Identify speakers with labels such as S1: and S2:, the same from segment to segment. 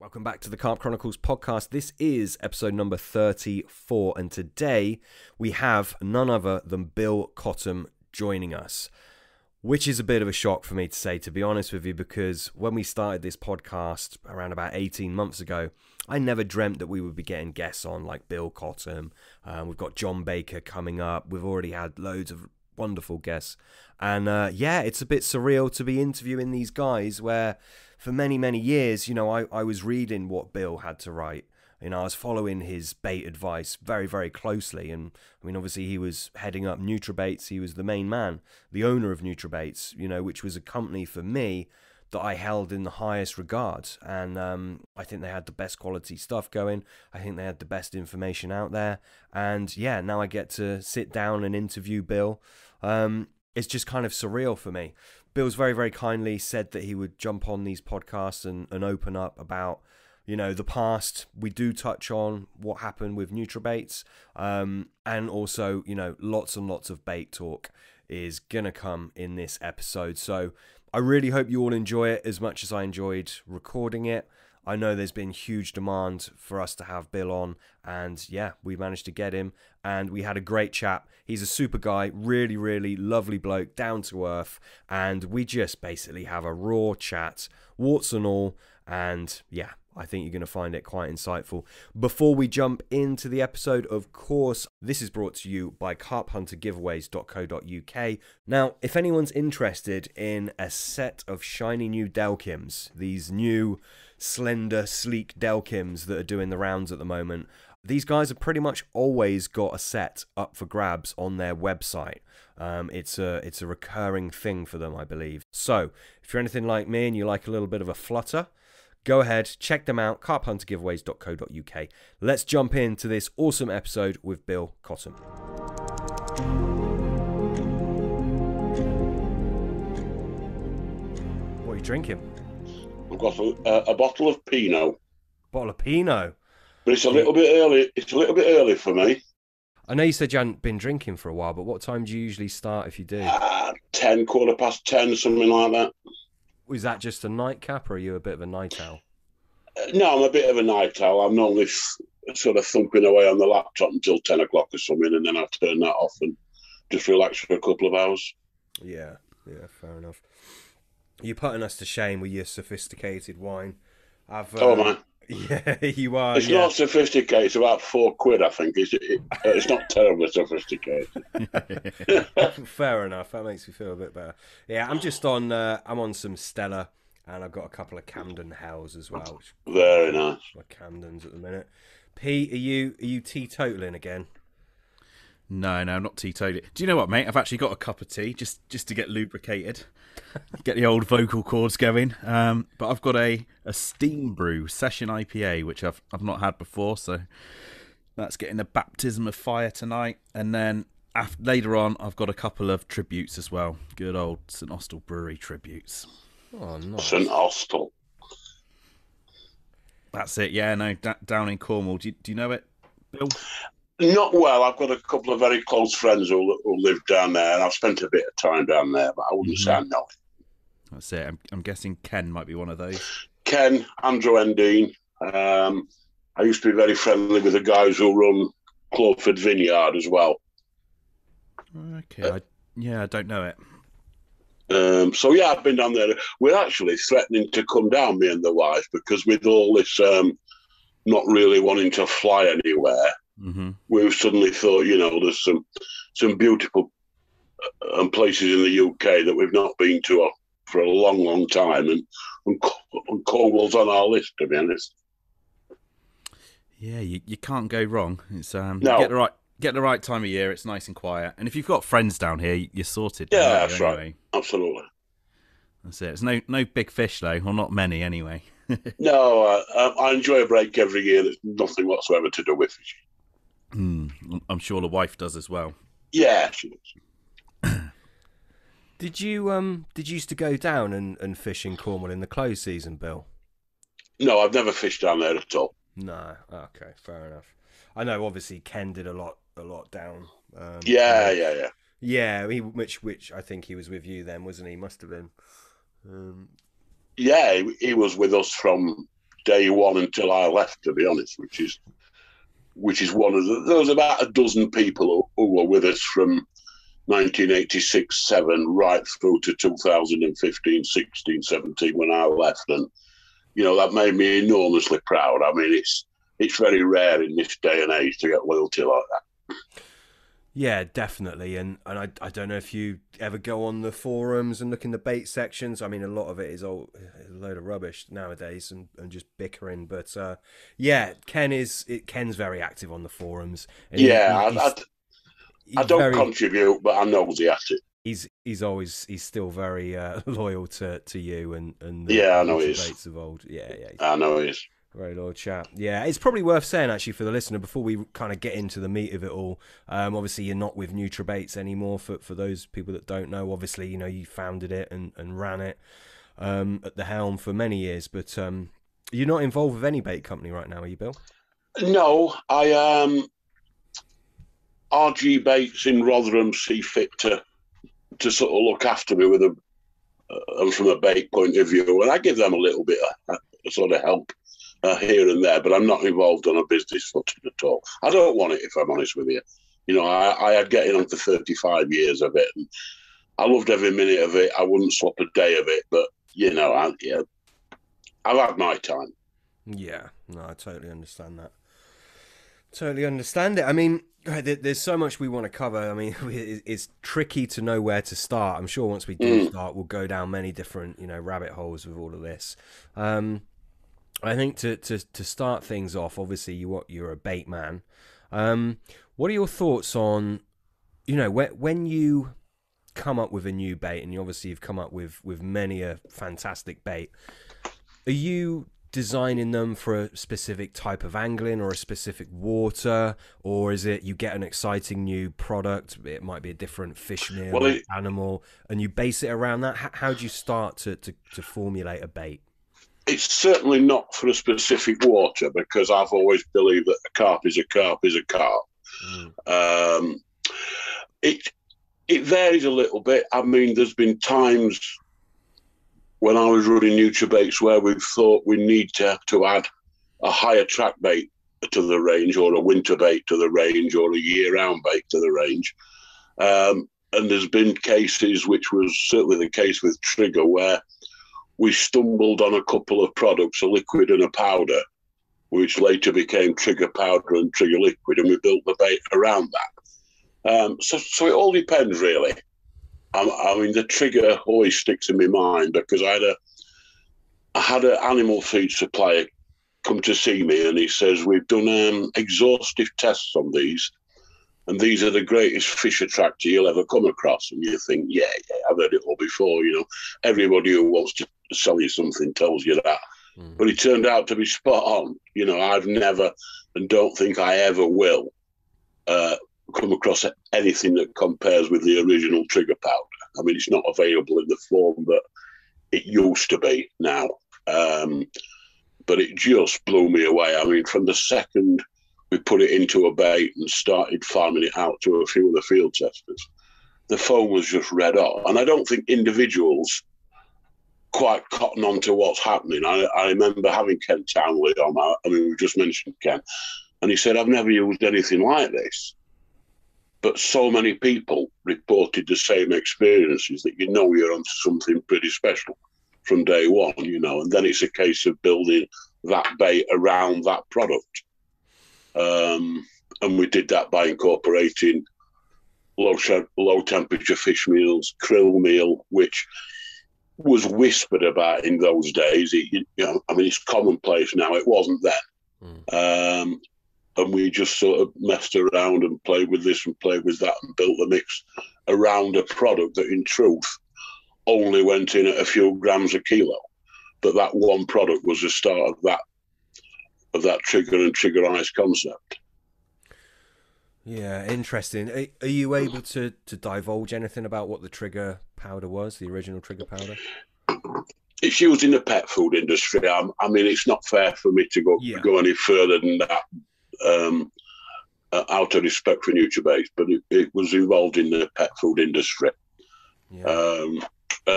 S1: Welcome back to the Carp Chronicles podcast. This is episode number 34, and today we have none other than Bill Cottam joining us, which is a bit of a shock for me to say, to be honest with you, because when we started this podcast around about 18 months ago, I never dreamt that we would be getting guests on like Bill Cottam. We've got John Baker coming up. We've already had loads of wonderful guests. And yeah, it's a bit surreal to be interviewing these guys where for many, many years, I was reading what Bill had to write. I was following his bait advice very, very closely. And I mean, obviously he was heading up NutraBaits. He was the main man, the owner of NutraBaits, which was a company for me that I held in the highest regard. And I think they had the best quality stuff going. I think they had the best information out there. And yeah, now I get to sit down and interview Bill. It's just kind of surreal for me. Bill's very, very kindly said that he would jump on these podcasts and open up about, the past. We do touch on what happened with NutraBaits. And also, lots and lots of bait talk is going to come in this episode. So I really hope you all enjoy it as much as I enjoyed recording it. I know there's been huge demand for us to have Bill on, and yeah, we managed to get him, and we had a great chat. He's a super guy, really, really lovely bloke, down to earth, and we just basically have a raw chat, warts and all, and yeah, I think you're going to find it quite insightful. Before we jump into the episode, of course, this is brought to you by carphuntergiveaways.co.uk. Now, if anyone's interested in a set of shiny new Delkims, these new slender, sleek Delkims that are doing the rounds at the moment, these guys have pretty much always got a set up for grabs on their website. It's a recurring thing for them, I believe. So, if you're anything like me and you like a little bit of a flutter, go ahead, check them out, carphuntergiveaways.co.uk. Let's jump into this awesome episode with Bill Cottam. What are you drinking?
S2: I've got a bottle of Pinot.
S1: Bottle of Pinot?
S2: But it's a little bit early. It's a little bit early for me.
S1: I know you said you hadn't been drinking for a while, but what time do you usually start if you do?
S2: 10, 10:15, something like that.
S1: Was that just a nightcap, or are you a bit of a night owl?
S2: No, I'm a bit of a night owl. I'm normally sort of thumping away on the laptop until 10 o'clock or something, and then I turn that off and just relax for a couple of hours.
S1: Yeah, fair enough. You're putting us to shame with your sophisticated wine.
S2: Oh, man.
S1: Yeah, you are.
S2: It's not sophisticated. It's about £4, I think. It's not terribly sophisticated.
S1: Fair enough. That makes me feel a bit better. Yeah, I'm just on. I'm on some Stella, and I've got a couple of Camden Hells as well.
S2: Very nice.
S1: Like Camdens at the minute. Pete, are you teetotaling again?
S3: No, not teetotaling. Do you know what, mate? I've actually got a cup of tea just to get lubricated, get the old vocal cords going. But I've got a steam brew session IPA, which I've not had before, so that's getting a baptism of fire tonight. And then later on, I've got a couple of tributes as well. Good old St Austell Brewery tributes.
S1: Oh, nice.
S2: St Austell.
S3: That's it. Yeah, no, down in Cornwall. Do you know it, Bill?
S2: Not well. I've got a couple of very close friends who live down there, and I've spent a bit of time down there, but I wouldn't say I know it.
S3: That's it. I'm guessing Ken might be one of those.
S2: Ken, Andrew and Dean. I used to be very friendly with the guys who run Cloford Vineyard as well.
S3: Okay. I don't know it.
S2: So yeah, I've been down there. We're actually threatening to come down, me and the wife, because with all this not really wanting to fly anywhere, we've suddenly thought, there's some beautiful places in the UK that we've not been to for a long, long time, and Cornwall's on our list, to be honest.
S3: Yeah, you can't go wrong. It's
S2: No.
S3: you get the right time of year. It's nice and quiet, and if you've got friends down here, you're sorted.
S2: Yeah, that's right. Absolutely.
S3: That's it. There's no big fish though, or not many anyway.
S2: No, I enjoy a break every year. There's nothing whatsoever to do with fishing.
S3: I'm sure the wife does as well.
S2: Yeah, she does.
S1: Did you used to go down and fish in Cornwall in the close season, Bill?
S2: No, I've never fished down there at all.
S1: No. Okay, fair enough. I know, obviously, Ken did a lot down.
S2: Yeah.
S1: Yeah, which I think he was with you then, wasn't he? Must have been.
S2: Yeah, he was with us from day one until I left, to be honest, which is one of the, there was about a dozen people who were with us from 1986-7 right through to 2015, 16, 17 when I left, and that made me enormously proud. I mean, it's very rare in this day and age to get loyalty like that.
S1: Yeah, definitely. And I don't know if you ever go on the forums and look in the bait sections. I mean, a lot of it is a load of rubbish nowadays and just bickering. But yeah, Ken's very active on the forums. And
S2: I don't contribute, but I'm nosy at it.
S1: He's still very loyal to you and
S2: I know he is.
S1: Baits of old. Yeah,
S2: I know he is.
S1: Very loyal chap. Yeah, it's probably worth saying actually for the listener before we kind of get into the meat of it all. Obviously, you're not with NutriBaits anymore. For those people that don't know, obviously, you founded it and ran it at the helm for many years. But you're not involved with any bait company right now, are you, Bill?
S2: No, I RG Baits in Rotherham see fit to sort of look after me with and from a bait point of view, and I give them a little bit of sort of help here and there, but I'm not involved on a business footing at all. I don't want it, if I'm honest with you. I had getting on for 35 years of it, and I loved every minute of it. I wouldn't swap a day of it, but I've had my time.
S1: Yeah, no, I totally understand that. Totally understand it. I mean, there's so much we want to cover. I mean, it's tricky to know where to start. I'm sure once we do start, we'll go down many different, rabbit holes with all of this. I think to start things off, obviously you're a bait man. What are your thoughts on, when you come up with a new bait, and you've come up with many a fantastic bait, are you designing them for a specific type of angling or a specific water, or is it you get an exciting new product, it might be a different fish meal or animal, and you base it around that? How do you start to formulate a bait?
S2: It's certainly not for a specific water, because I've always believed that a carp is a carp is a carp. It varies a little bit. I mean, there's been times when I was running NutriBaits where we've thought we need to add a higher track bait to the range, or a winter bait to the range, or a year-round bait to the range. And there's been cases, which was certainly the case with Trigger, where we stumbled on a couple of products, a liquid and a powder, which later became Trigger powder and Trigger liquid, and we built the bait around that. So it all depends, really. I mean, the Trigger always sticks in my mind, because I had an animal feed supplier come to see me, and he says, we've done exhaustive tests on these, and these are the greatest fish attractor you'll ever come across. And you think, yeah, I've heard it all before. Everybody who wants to sell you something tells you that. But it turned out to be spot on. I've never, and don't think I ever will, come across anything that compares with the original Trigger powder. I mean, it's not available in the form that it used to be now. But it just blew me away. I mean, from the second we put it into a bait and started farming it out to a few of the field testers, the foam was just red hot. And I don't think individuals quite cotton on to what's happening. I remember having Ken Townley on. I mean, we just mentioned Ken. And he said, I've never used anything like this. But so many people reported the same experiences that you're onto something pretty special from day one, and then it's a case of building that bait around that product. And we did that by incorporating low temperature fish meals, krill meal, which was whispered about in those days. It's commonplace now. It wasn't then. And we just sort of messed around and played with this and played with that and built the mix around a product that, in truth, only went in at a few grams a kilo. But that one product was the start of that Trigger and Trigger Ice concept.
S1: Yeah, interesting. Are you able to divulge anything about what the Trigger powder was, the original Trigger powder?
S2: It's used in the pet food industry. I mean, it's not fair for me to go any further than that. Out of respect for NutriBaits, but it was involved in the pet food industry. And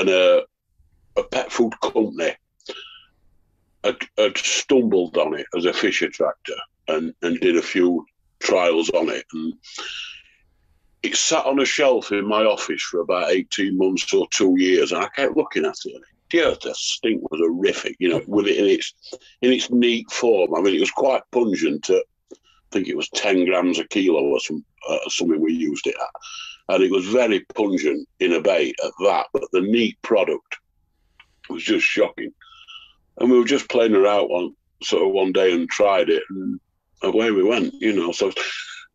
S2: a pet food company had stumbled on it as a fish attractor and did a few trials on it. And it sat on a shelf in my office for about 18 months or 2 years, and I kept looking at it. Just the stink was horrific, with it in its neat form. I mean, it was quite pungent. I think it was 10 grams a kilo or something we used it at, and it was very pungent in a bait at that. But the neat product was just shocking. And we were just playing around one day and tried it, and away we went. So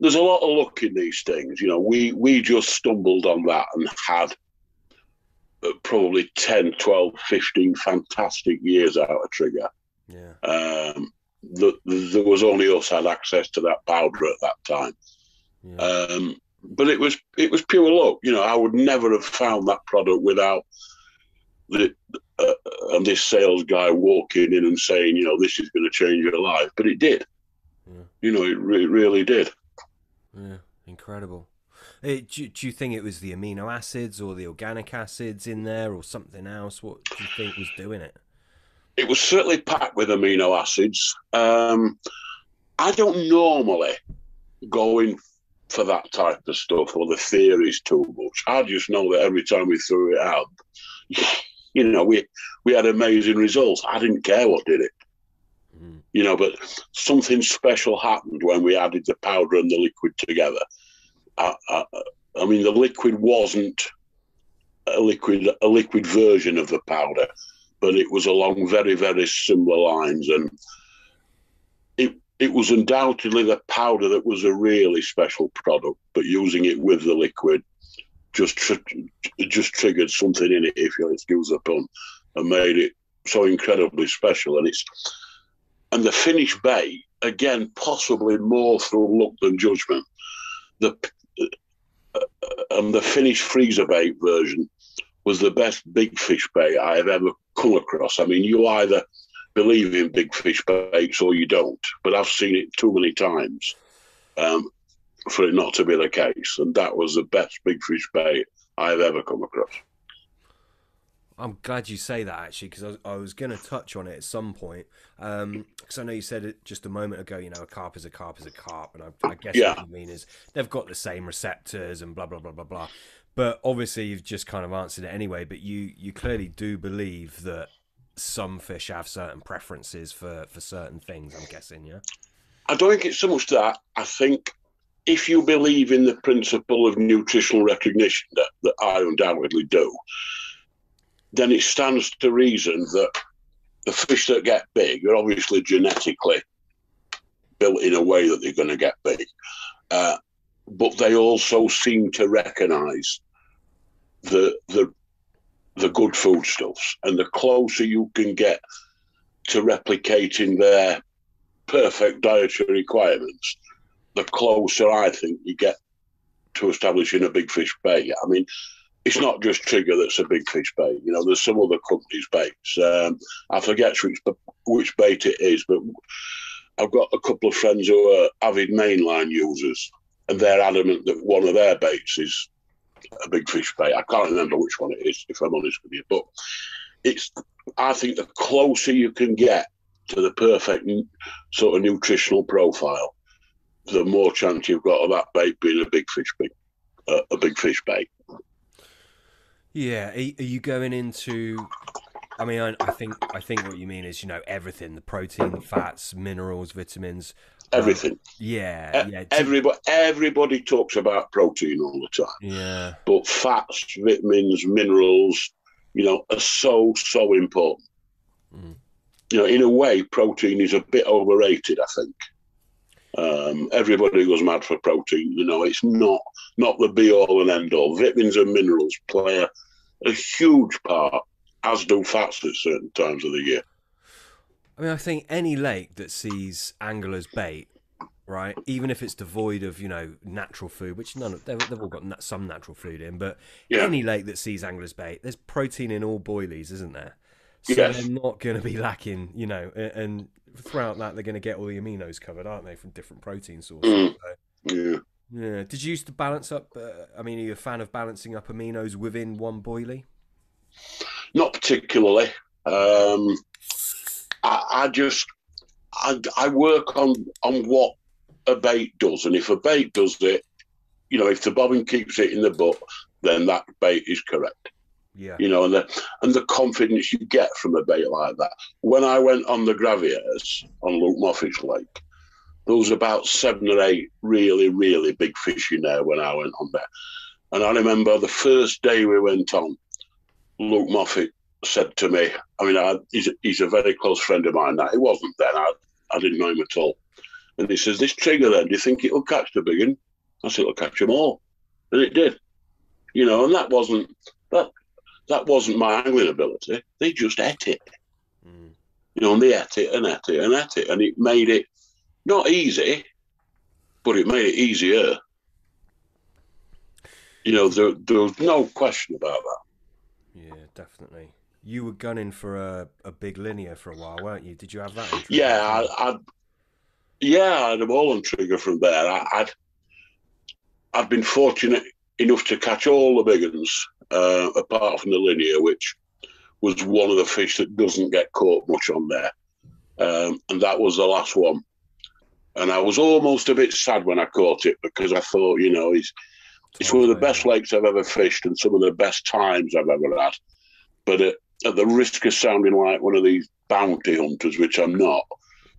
S2: there's a lot of luck in these things. We just stumbled on that and had probably 10, 12, 15 fantastic years out of Trigger.
S1: Yeah.
S2: There was only us had access to that powder at that time. Yeah. But it was pure luck. I would never have found that product without and this sales guy walking in and saying, this is going to change your life. But it did. Yeah. It really did.
S1: Yeah, incredible. Do you think it was the amino acids or the organic acids in there or something else? What do you think was doing it?
S2: It was certainly packed with amino acids. I don't normally go in for that type of stuff or the theories too much. I just know that every time we threw it out, we had amazing results. I didn't care what did it. But something special happened when we added the powder and the liquid together. I mean, the liquid wasn't a liquid version of the powder, but it was along very, very similar lines. And it was undoubtedly the powder that was a really special product, but using it with the liquid just triggered something in it, if you'll excuse the pun, and made it so incredibly special. And the finished bait, again, possibly more through luck than judgment, and the finished freezer bait version was the best big fish bait I have ever come across. I mean, you either believe in big fish baits or you don't, but I've seen it too many times for it not to be the case. And that was the best big fish bait I've ever come across.
S1: I'm glad you say that, actually, because I was going to touch on it at some point. Because I know you said it just a moment ago, a carp is a carp is a carp. And I guess what you mean is they've got the same receptors and blah, blah, blah, blah, blah. But obviously you've just kind of answered it anyway. But you clearly do believe that some fish have certain preferences for certain things, I'm guessing, yeah?
S2: I don't think it's so much that. I think if you believe in the principle of nutritional recognition that I undoubtedly do, then it stands to reason that the fish that get big are obviously genetically built in a way that they're going to get big. But they also seem to recognise the good foodstuffs. And the closer you can get to replicating their perfect dietary requirements, the closer I think you get to establishing a big fish bait. I mean, it's not just Trigger that's a big fish bait. There's some other companies' baits. I forget which bait it is, but I've got a couple of friends who are avid mainline users, and they're adamant that one of their baits is a big fish bait. I can't remember which one it is, if I'm honest with you. But I think the closer you can get to the perfect sort of nutritional profile, the more chance you've got of that bait being a big fish bait.
S1: Yeah, are you going into? I mean, I think what you mean is everything: the protein, the fats, minerals, vitamins,
S2: everything.
S1: Yeah.
S2: Everybody talks about protein all the time.
S1: Yeah,
S2: but fats, vitamins, minerals, are so important. In a way, protein is a bit overrated, I think. Everybody goes mad for protein. It's not the be all and end all. Vitamins and minerals play a huge part, as do fats at certain times of the year.
S1: I mean, I think any lake that sees anglers bait, right, even if it's devoid of natural food, which they've all got some natural food in, but any lake that sees anglers bait, there's protein in all boilies, isn't there? So they're not going to be lacking, and throughout that they're going to get all the aminos covered, aren't they, from different protein sources? So, yeah. Did you used to balance up? Are you a fan of balancing up aminos within one boilie?
S2: Not particularly. I work on what a bait does, and if a bait does it, if the bobbin keeps it in the butt, then that bait is correct.
S1: Yeah.
S2: And the confidence you get from a bait like that. When I went on the Graviers on Luke Moffitt's Lake, there was about 7 or 8 really, really big fish in there when I went on there. And I remember the first day we went on, Luke Moffitt said to me, he's a very close friend of mine now. He wasn't then. I didn't know him at all. And he says, this trigger then, do you think it'll catch the big one? I said, it'll catch them all. And it did. And that wasn't my angling ability. They just ate it. And they ate it and ate it and ate it. And it made it not easy, but it made it easier. There was no question about that.
S1: Yeah, definitely. You were gunning for a big linear for a while, weren't you? Did you have that?
S2: Yeah, I had a ball and trigger from there. I'd been fortunate enough to catch all the big ones, apart from the linear, which was one of the fish that doesn't get caught much on there. And that was the last one. And I was almost a bit sad when I caught it, because I thought, it's one of the best lakes I've ever fished and some of the best times I've ever had. But at the risk of sounding like one of these bounty hunters, which I'm not,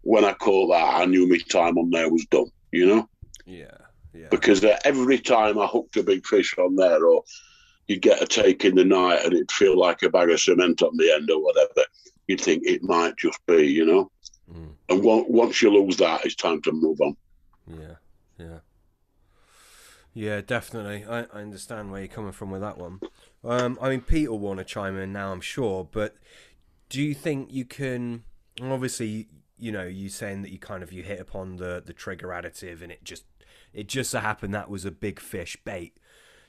S2: when I caught that, I knew my time on there was done,
S1: Yeah.
S2: Because every time I hooked a big fish on there, or you'd get a take in the night and it'd feel like a bag of cement on the end or whatever, you'd think it might just be, And once you lose that, it's time to move on.
S1: Yeah, definitely. I understand where you're coming from with that one. Pete will want to chime in now, I'm sure, but do you think you can, obviously, you saying that you hit upon the trigger additive and it just so happened that was a big fish bait.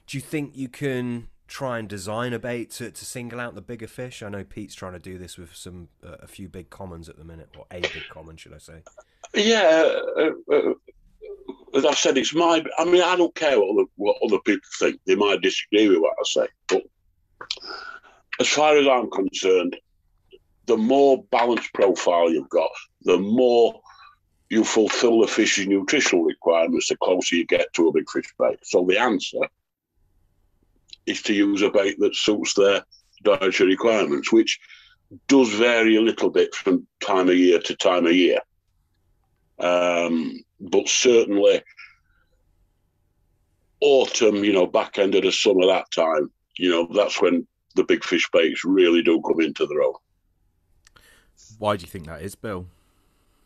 S1: Do you think you can try and design a bait to single out the bigger fish? I know Pete's trying to do this with a few big commons at the minute, or a big common, should I say?
S2: Yeah, as I said, it's I don't care what other people think. They might disagree with what I say, but as far as I'm concerned, the more balanced profile you've got, the more you fulfill the fish's nutritional requirements, the closer you get to a big fish bait. So the answer is to use a bait that suits their dietary requirements, which does vary a little bit from time of year to time of year. But certainly autumn, back end of the summer, that time, that's when the big fish baits really do come into their own.
S3: Why do you think that is, Bill?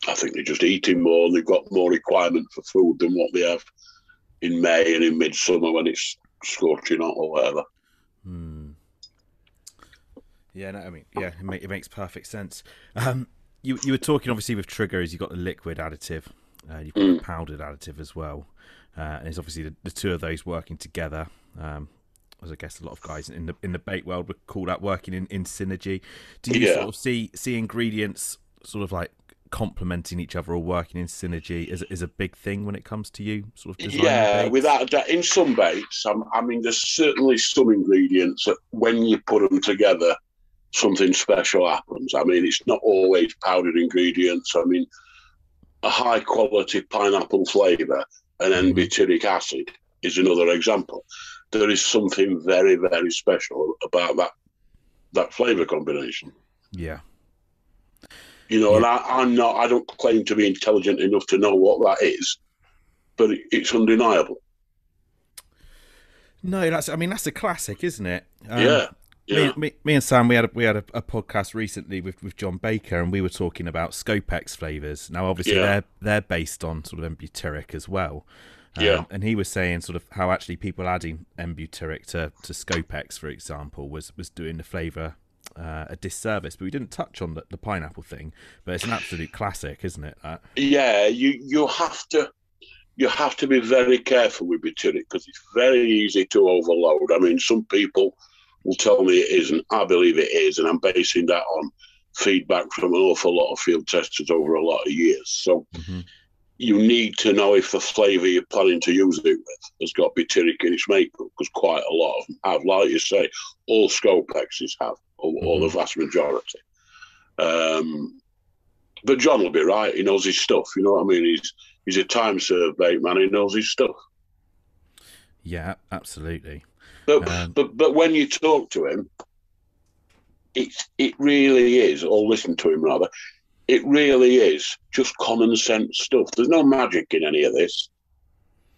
S2: I think they're just eating more. They've got more requirement for food than what they have in May and in midsummer when it's scorching hot or whatever.
S3: Yeah, it makes perfect sense. You were talking, obviously, with triggers, you've got the liquid additive, you've got the powdered additive as well. And it's obviously the two of those working together. As I guess a lot of guys in the bait world would call that working in synergy. Do you sort of see ingredients sort of like complementing each other or working in synergy is a big thing when it comes to you sort of designing baits?
S2: Without a doubt. In some baits, there's certainly some ingredients that when you put them together, something special happens. It's not always powdered ingredients. A high quality pineapple flavour and N-butyric acid is another example. There is something very, very special about that flavour combination.
S3: Yeah.
S2: And I don't claim to be intelligent enough to know what that is, but it's undeniable.
S3: No, that's a classic, isn't it?
S2: Yeah.
S3: Me and Sam, we had a podcast recently with John Baker, and we were talking about Scopex flavours. Now, obviously, they're based on sort of N-butyric as well. And he was saying sort of how actually people adding N-butyric to Scopex, for example, was doing the flavour a disservice. But we didn't touch on the pineapple thing. But it's an absolute classic, isn't it?
S2: Yeah, you have to be very careful with butyric because it's very easy to overload. Some people will tell me it isn't. I believe it is, and I'm basing that on feedback from an awful lot of field testers over a lot of years. So you need to know if the flavour you're planning to use it with has got butyric in its makeup, because quite a lot of them have. Like you say, all Scopexes have, or the vast majority. But John will be right. He knows his stuff. You know what I mean? He's a time-served bait man. He knows his stuff.
S3: Yeah, absolutely.
S2: But when you talk to him, it really is, or listen to him rather, it really is just common sense stuff. There's no magic in any of this.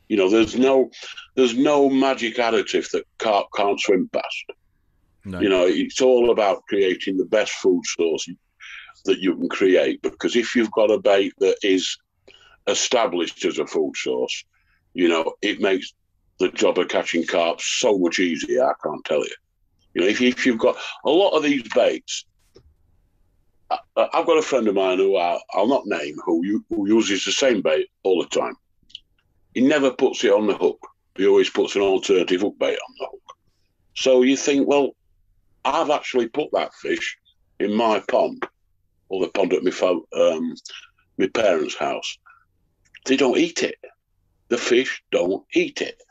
S2: You know, there's no magic additive that carp can't swim past. No. You know, it's all about creating the best food source that you can create, because if you've got a bait that is established as a food source, you know, it makes the job of catching carp so much easier, I can't tell you. You know, if you've got a lot of these baits, I've got a friend of mine who I'll not name, who uses the same bait all the time. He never puts it on the hook. He always puts an alternative hook bait on the hook. So you think, well, I've actually put that fish in my pond, or the pond at my parents' house. They don't eat it. The fish don't eat it.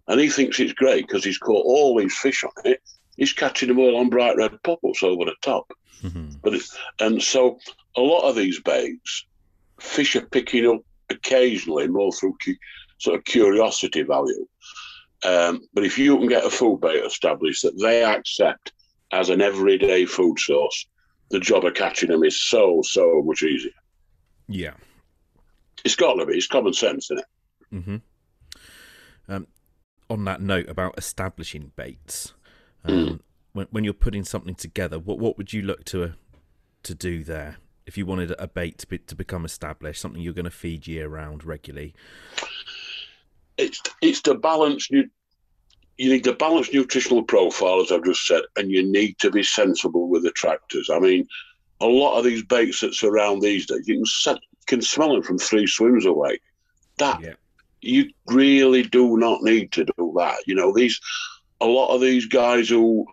S2: And he thinks it's great because he's caught all these fish on it. He's catching them all on bright red pop-ups over the top. Mm-hmm. And so a lot of these baits, fish are picking up occasionally more through sort of curiosity value. But if you can get a food bait established that they accept as an everyday food source, the job of catching them is so much easier.
S3: Yeah.
S2: It's got to be. It's common sense, isn't it?
S3: Mm-hmm. On that note about establishing baits, when you're putting something together, what would you look to do there? If you wanted a bait to become established, something you're going to feed year round regularly?
S2: It's the balance. You need the balanced nutritional profile, as I've just said, and you need to be sensible with the attractors. I mean, a lot of these baits that's around these days, you can smell them from 3 swims away. You really do not need to do that. You know, a lot of these guys who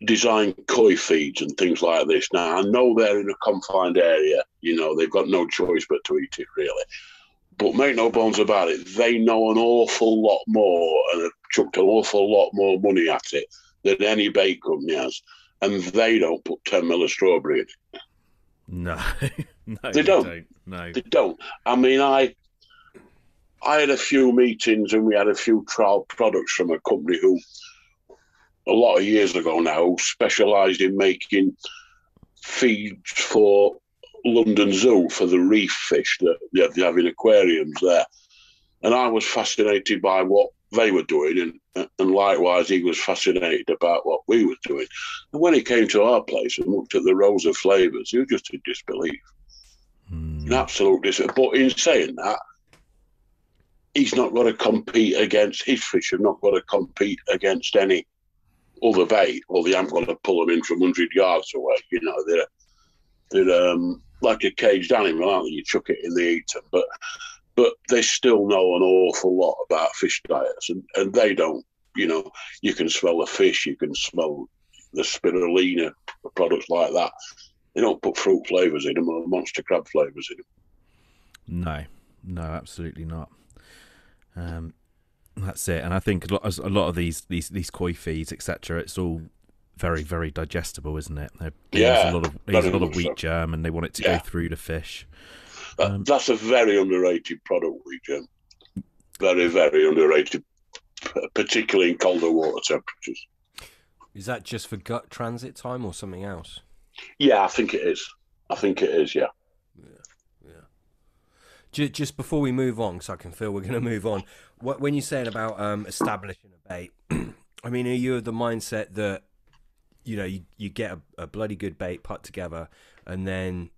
S2: design koi feeds and things like this. Now, I know they're in a confined area. You know, they've got no choice but to eat it, really. But make no bones about it, they know an awful lot more and have chucked an awful lot more money at it than any bait company has. And they don't put 10 mil of strawberry in it.
S3: No,
S2: they don't.
S3: No,
S2: they don't. I mean, I had a few meetings and we had a few trial products from a company who, a lot of years ago now, specialised in making feeds for London Zoo for the reef fish that they have in aquariums there. And I was fascinated by what they were doing, and likewise he was fascinated about what we were doing. And when he came to our place and looked at the rows of flavours, he was just in disbelief. In absolute disbelief. But in saying that, he's not got to compete against his fish, have not got to compete against any other bait, or they haven't got to pull them in from 100 yards away. You know, they're like a caged animal, aren't they? You chuck it in, they eat them. But they still know an awful lot about fish diets, and they don't. You know, you can smell the fish, you can smell the spirulina, products like that. They don't put fruit flavours in them or monster crab flavours in
S3: them. No, absolutely not. That's it. And I think a lot of these koi feeds, etc., it's all very, very digestible, isn't it? There's a lot of wheat germ, and they want it to go through the fish.
S2: That's a very underrated product, wheat germ. Very, very underrated, particularly in colder water temperatures.
S1: Is that just for gut transit time or something else?
S2: Yeah, I think it is. Yeah.
S1: Just before we move on, because I can feel we're going to move on, when you're saying about establishing a bait, I mean, are you of the mindset that, you know, you get a bloody good bait put together and then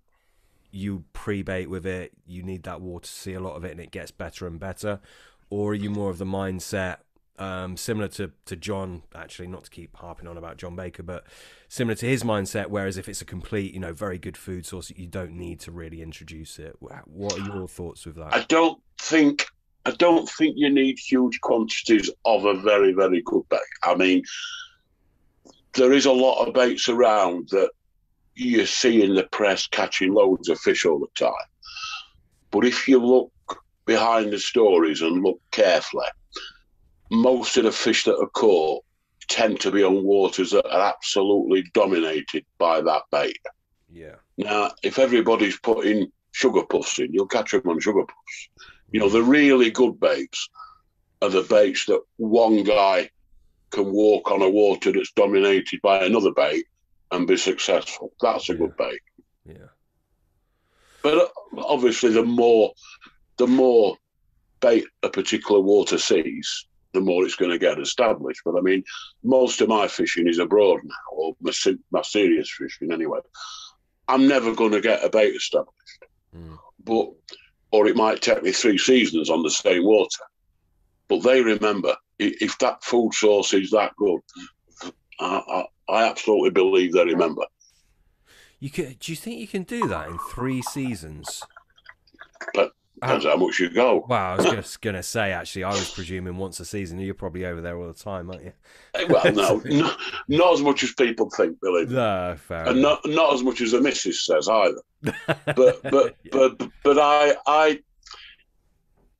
S1: you pre-bait with it, you need that water to see a lot of it and it gets better and better? Or are you more of the mindset, similar to John, actually, not to keep harping on about John Baker, but similar to his mindset, whereas if it's a complete, you know, very good food source, you don't need to really introduce it? What are your thoughts with that?
S2: I don't think you need huge quantities of a very, very good bait. I mean, there is a lot of baits around that you see in the press catching loads of fish all the time. But if you look behind the stories and look carefully, most of the fish that are caught tend to be on waters that are absolutely dominated by that bait.
S1: Yeah.
S2: Now, if everybody's putting sugar puffs in, you'll catch them on sugar puffs. You know, the really good baits are the baits that one guy can walk on a water that's dominated by another bait and be successful. That's a good bait.
S1: Yeah.
S2: But obviously, the more bait a particular water sees, the more it's going to get established. But I mean, most of my fishing is abroad now, or my serious fishing anyway. I'm never going to get a bait established. Or it might take me 3 seasons on the same water. But they remember, if that food source is that good, I absolutely believe they remember.
S1: Do you think you can do that in 3 seasons?
S2: But depends how much you go.
S1: Well, I was going to say, actually, I was presuming once a season. You're probably over there all the time, aren't you?
S2: Well, no, not as much as people think, believe me.
S1: No, fair
S2: and
S1: enough.
S2: not as much as the missus says either. But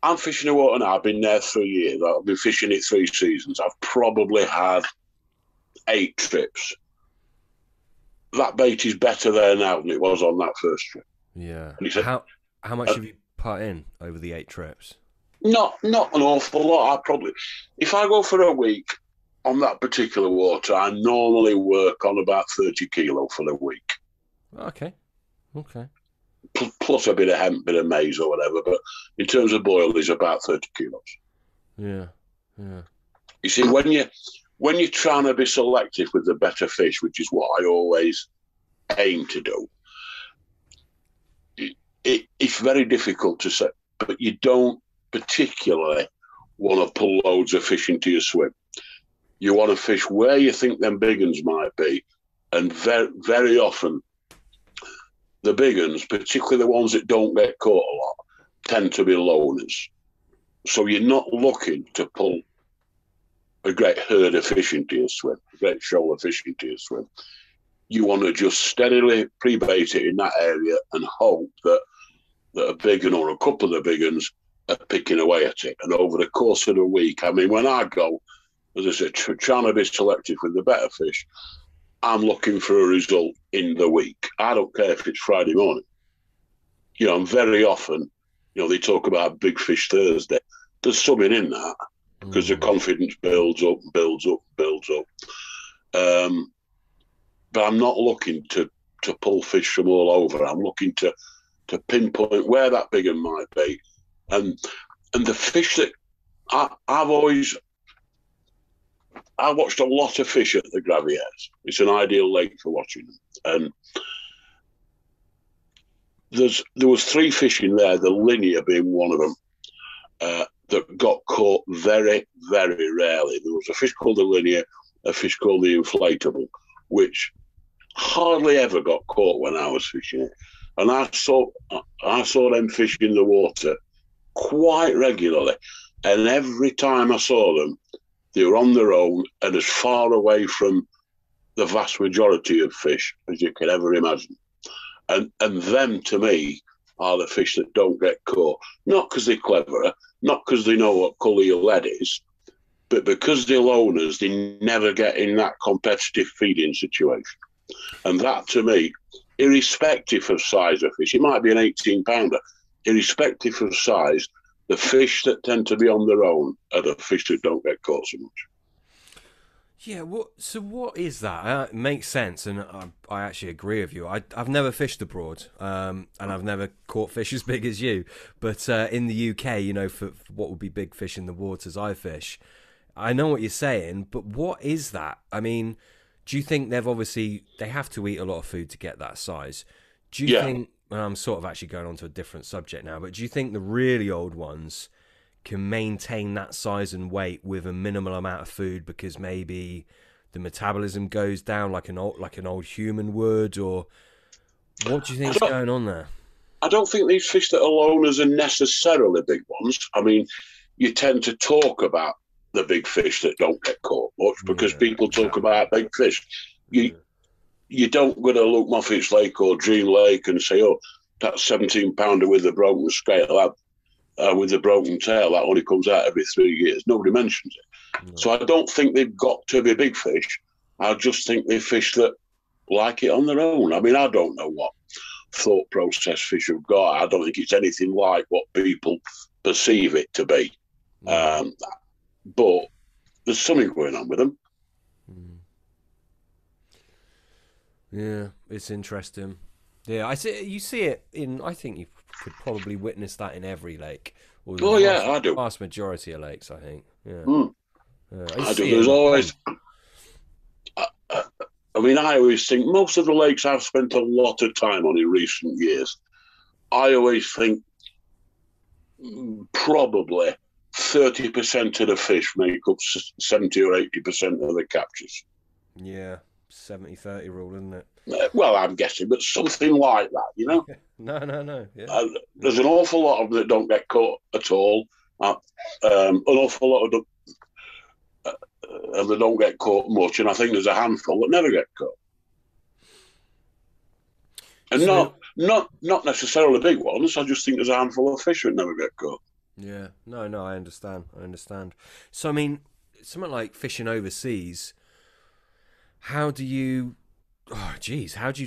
S2: I'm fishing the water now. I've been there 3 years. I've been fishing it 3 seasons. I've probably had 8 trips. That bait is better there now than it was on that first trip.
S1: Yeah.
S2: Said,
S1: how much have you put in over the 8 trips?
S2: Not an awful lot. If I go for a week on that particular water, I normally work on about 30 kilo for the week.
S1: Okay.
S2: Plus a bit of hemp, bit of maize or whatever. But in terms of boil, it's about 30 kilos.
S1: Yeah.
S2: You see, when you're trying to be selective with the better fish, which is what I always aim to do, it's very difficult to say, but you don't particularly want to pull loads of fish into your swim. You want to fish where you think them big uns might be, and very, very often the big uns, particularly the ones that don't get caught a lot, tend to be loners. So you're not looking to pull a great herd of fish into your swim, a great shoal of fish into your swim. You want to just steadily pre-bait it in that area and hope that a big un or a couple of the big uns are picking away at it. And over the course of the week, I mean, when I go, as I said, trying to be selective with the better fish, I'm looking for a result in the week. I don't care if it's Friday morning. You know, and very often, you know, they talk about Big Fish Thursday. There's something in that because the confidence builds up. But I'm not looking to pull fish from all over. I'm looking to pinpoint where that big one might be. And the fish that I watched a lot of fish at the Graviers. It's an ideal lake for watching them. And there was 3 fish in there, the linear being one of them, that got caught very, very rarely. There was a fish called the linear, a fish called the inflatable, which hardly ever got caught when I was fishing it. And I saw them fish in the water quite regularly. And every time I saw them, they were on their own and as far away from the vast majority of fish as you can ever imagine. And them, to me, are the fish that don't get caught. Not because they're cleverer, not because they know what colour your lead is, but because they're loners, they never get in that competitive feeding situation. And that, to me, irrespective of size of fish, it might be an 18-pounder, irrespective of size, the fish that tend to be on their own are the fish that don't get caught so much.
S1: Yeah, so what is that? It makes sense, and I actually agree with you. I've never fished abroad, and I've never caught fish as big as you. But in the UK, you know, for what would be big fish in the waters I fish, I know what you're saying, but what is that? I mean, do you think they have to eat a lot of food to get that size? Do you think, and I'm sort of actually going on to a different subject now, but do you think the really old ones can maintain that size and weight with a minimal amount of food because maybe the metabolism goes down like an old human would, or what do you think is going on there?
S2: I don't think these fish that are loners are necessarily big ones. I mean, you tend to talk about the big fish that don't get caught much because people talk about big fish. You don't go to Luke Moffat's Lake or Dream Lake and say, oh, that 17-pounder with the broken scale, with the broken tail, that only comes out every 3 years. Nobody mentions it. No. So I don't think they've got to be big fish. I just think they're fish that like it on their own. I mean, I don't know what thought process fish have got. I don't think it's anything like what people perceive it to be. But there's something going on with them.
S1: Yeah, it's interesting. Yeah, I see. You see it in. I think you could probably witness that in every lake. Or
S2: I do.
S1: Vast majority of lakes, I think. Yeah,
S2: I do. There's always. I mean, I always think most of the lakes I've spent a lot of time on in recent years. I always think probably 30% of the fish make up 70 or 80% of the captures.
S1: Yeah, 70-30 rule, isn't it?
S2: Well, I'm guessing, but something like that, you know?
S1: No. Yeah.
S2: There's an awful lot of them that don't get caught at all. An awful lot of them that don't get caught much, and I think there's a handful that never get caught. And not necessarily big ones. I just think there's a handful of fish that never get caught.
S1: Yeah, no, I understand. So, I mean, something like fishing overseas, how do you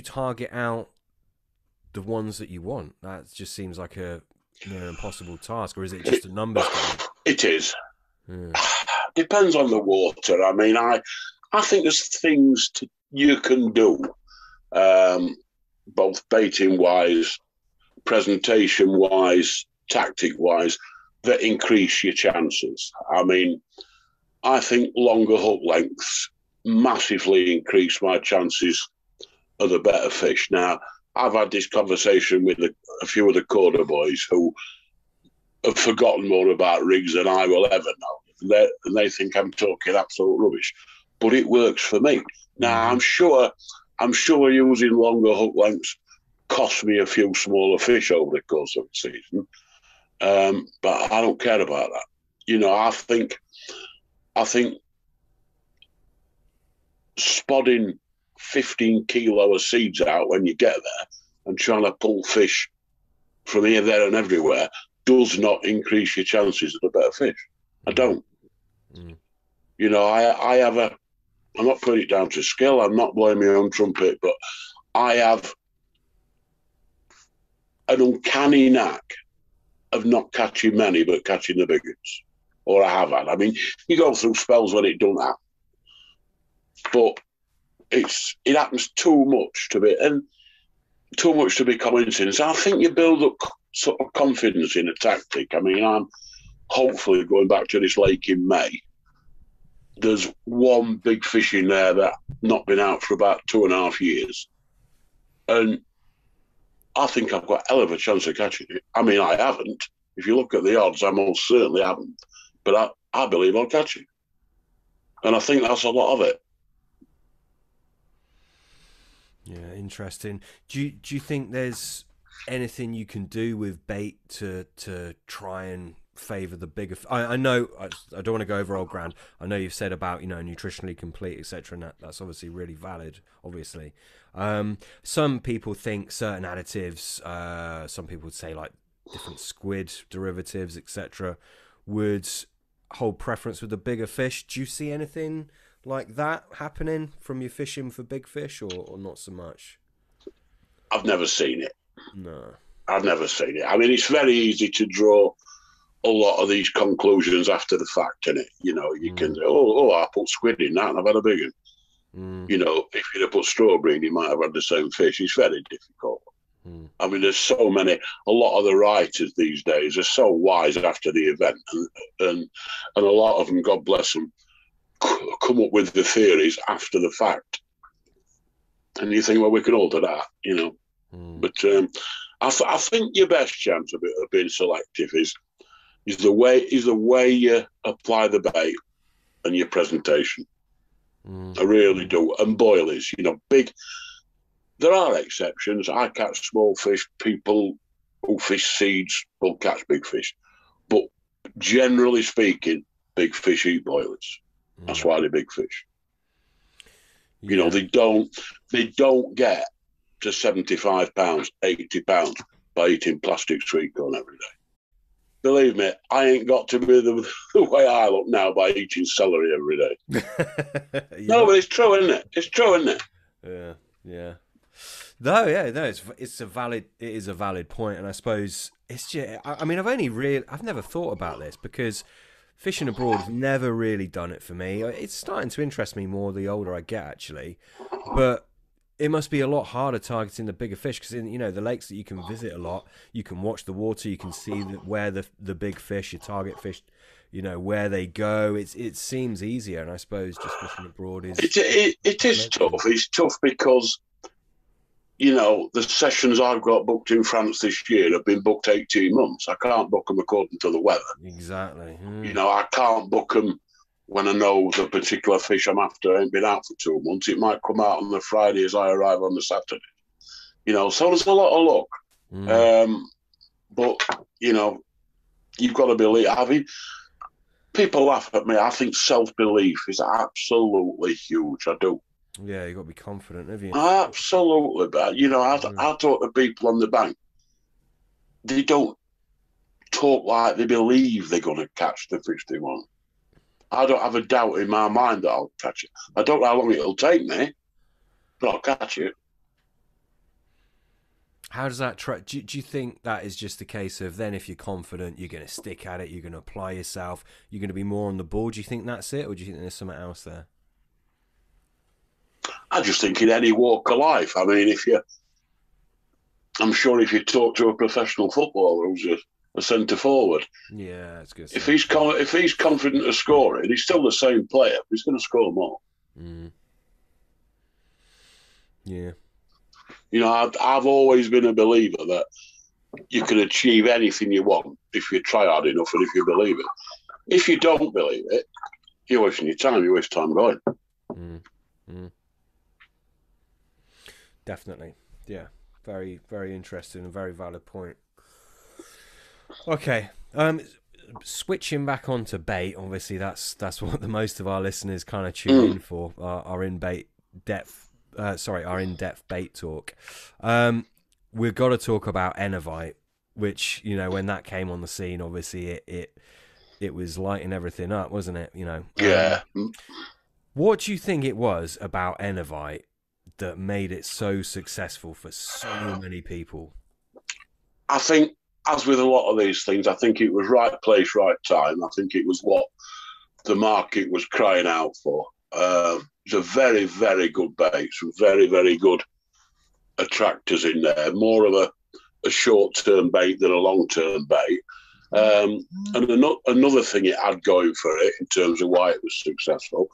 S1: target out the ones that you want? That just seems like a impossible task, or is it just a numbers game?
S2: It is. Depends on the water. I mean, I think there's things you can do, both baiting wise, presentation wise, tactic wise, that increase your chances. I mean, I think longer hook lengths massively increase my chances of the better fish. Now, I've had this conversation with a few of the Corder boys who have forgotten more about rigs than I will ever know. And they think I'm talking absolute rubbish, but it works for me. Now, I'm sure using longer hook lengths cost me a few smaller fish over the course of the season, but I don't care about that. You know, I think spodding 15 kilo of seeds out when you get there and trying to pull fish from here, there, and everywhere does not increase your chances of a better fish. I don't. You know, I'm not putting it down to skill. I'm not blowing my own trumpet, but I have an uncanny knack of not catching many, but catching the big ones. Or I have had. I mean, you go through spells when it don't happen, but it happens too much to be coincidence. I think you build up sort of confidence in a tactic. I mean, I'm hopefully going back to this lake in May. There's one big fish in there that not been out for about 2.5 years, and I think I've got a hell of a chance of catching it. I mean, I haven't. If you look at the odds, I most certainly haven't. But I believe I'll catch it, and I think that's a lot of it.
S1: Yeah, interesting. Do you think there's anything you can do with bait to try and favour the bigger? I know I don't want to go over old ground. I know you've said about nutritionally complete, etc., and that's obviously really valid. Obviously, some people think certain additives. Some people would say like different squid derivatives, etc., would hold preference with the bigger fish. Do you see anything like that happening from your fishing for big fish, or not so much?
S2: I've never seen it.
S1: No.
S2: I've never seen it. I mean, it's very easy to draw a lot of these conclusions after the fact, innit? You know, you can say, I put squid in that and I've had a big one. You know, if you'd have put strawberry in, you might have had the same fish. It's very difficult. I mean, there's so many, a lot of the writers these days are so wise after the event, and a lot of them, God bless them, come up with the theories after the fact. And you think, well, we can all do that, you know. But I think your best chance of being selective is the way you apply the bait and your presentation. I really do. And boilies, big. There are exceptions. I catch small fish. People who fish seeds will catch big fish, but generally speaking, big fish eat boilies. That's why they're big fish.
S1: Yeah.
S2: They don't get to 75 pounds, 80 pounds by eating plastic sweet corn every day. Believe me, I ain't got to be the way I look now by eating celery every day. No, but it's true, isn't it? It's true, isn't it?
S1: Yeah. Yeah. No, yeah, no, it is a valid point, and I suppose it's just, I mean, I've never thought about this because fishing abroad has never really done it for me. It's starting to interest me more the older I get, actually, but it must be a lot harder targeting the bigger fish because in the lakes that you can visit a lot, you can watch the water, you can see where the big fish, your target fish, where they go. It seems easier, and I suppose just fishing abroad is
S2: it is tough. It's tough because the sessions I've got booked in France this year have been booked 18 months. I can't book them according to the weather.
S1: Exactly.
S2: I can't book them when I know the particular fish I'm after ain't been out for 2 months. It might come out on the Friday as I arrive on the Saturday. So there's a lot of luck. But, you've got to believe. I mean, people laugh at me. I think self-belief is absolutely huge. I do.
S1: Yeah, you've got to be confident, have you?
S2: Absolutely. But, I talk to people on the bank. They don't talk like they believe they're going to catch the fish they want. I don't have a doubt in my mind that I'll catch it. I don't know how long it'll take me, but I'll catch it.
S1: How does that try? Do you think that is just a case of then if you're confident, you're going to stick at it, you're going to apply yourself, you're going to be more on the ball? Do you think that's it, or do you think there's something else there?
S2: I just think in any walk of life. I mean, I'm sure if you talk to a professional footballer who's a centre forward,
S1: yeah, it's good.
S2: If he's confident of scoring, he's still the same player. But he's going to score more.
S1: Yeah.
S2: I've always been a believer that you can achieve anything you want if you try hard enough and if you believe it. If you don't believe it, you're wasting your time. You waste time going.
S1: Definitely. Yeah. Very, very interesting and very valid point. Okay. Switching back onto bait, obviously that's what the most of our listeners kind of tune in for, our in-depth bait talk. We've got to talk about Enovite, which, when that came on the scene, obviously it was lighting everything up, wasn't it?
S2: Yeah.
S1: What do you think it was about Enovite that made it so successful for so many people?
S2: I think, as with a lot of these things, I think it was right place, right time. I think it was what the market was crying out for. It's a very, very good bait, some very, very good attractors in there, more of a short-term bait than a long-term bait. And another thing it had going for it in terms of why it was successful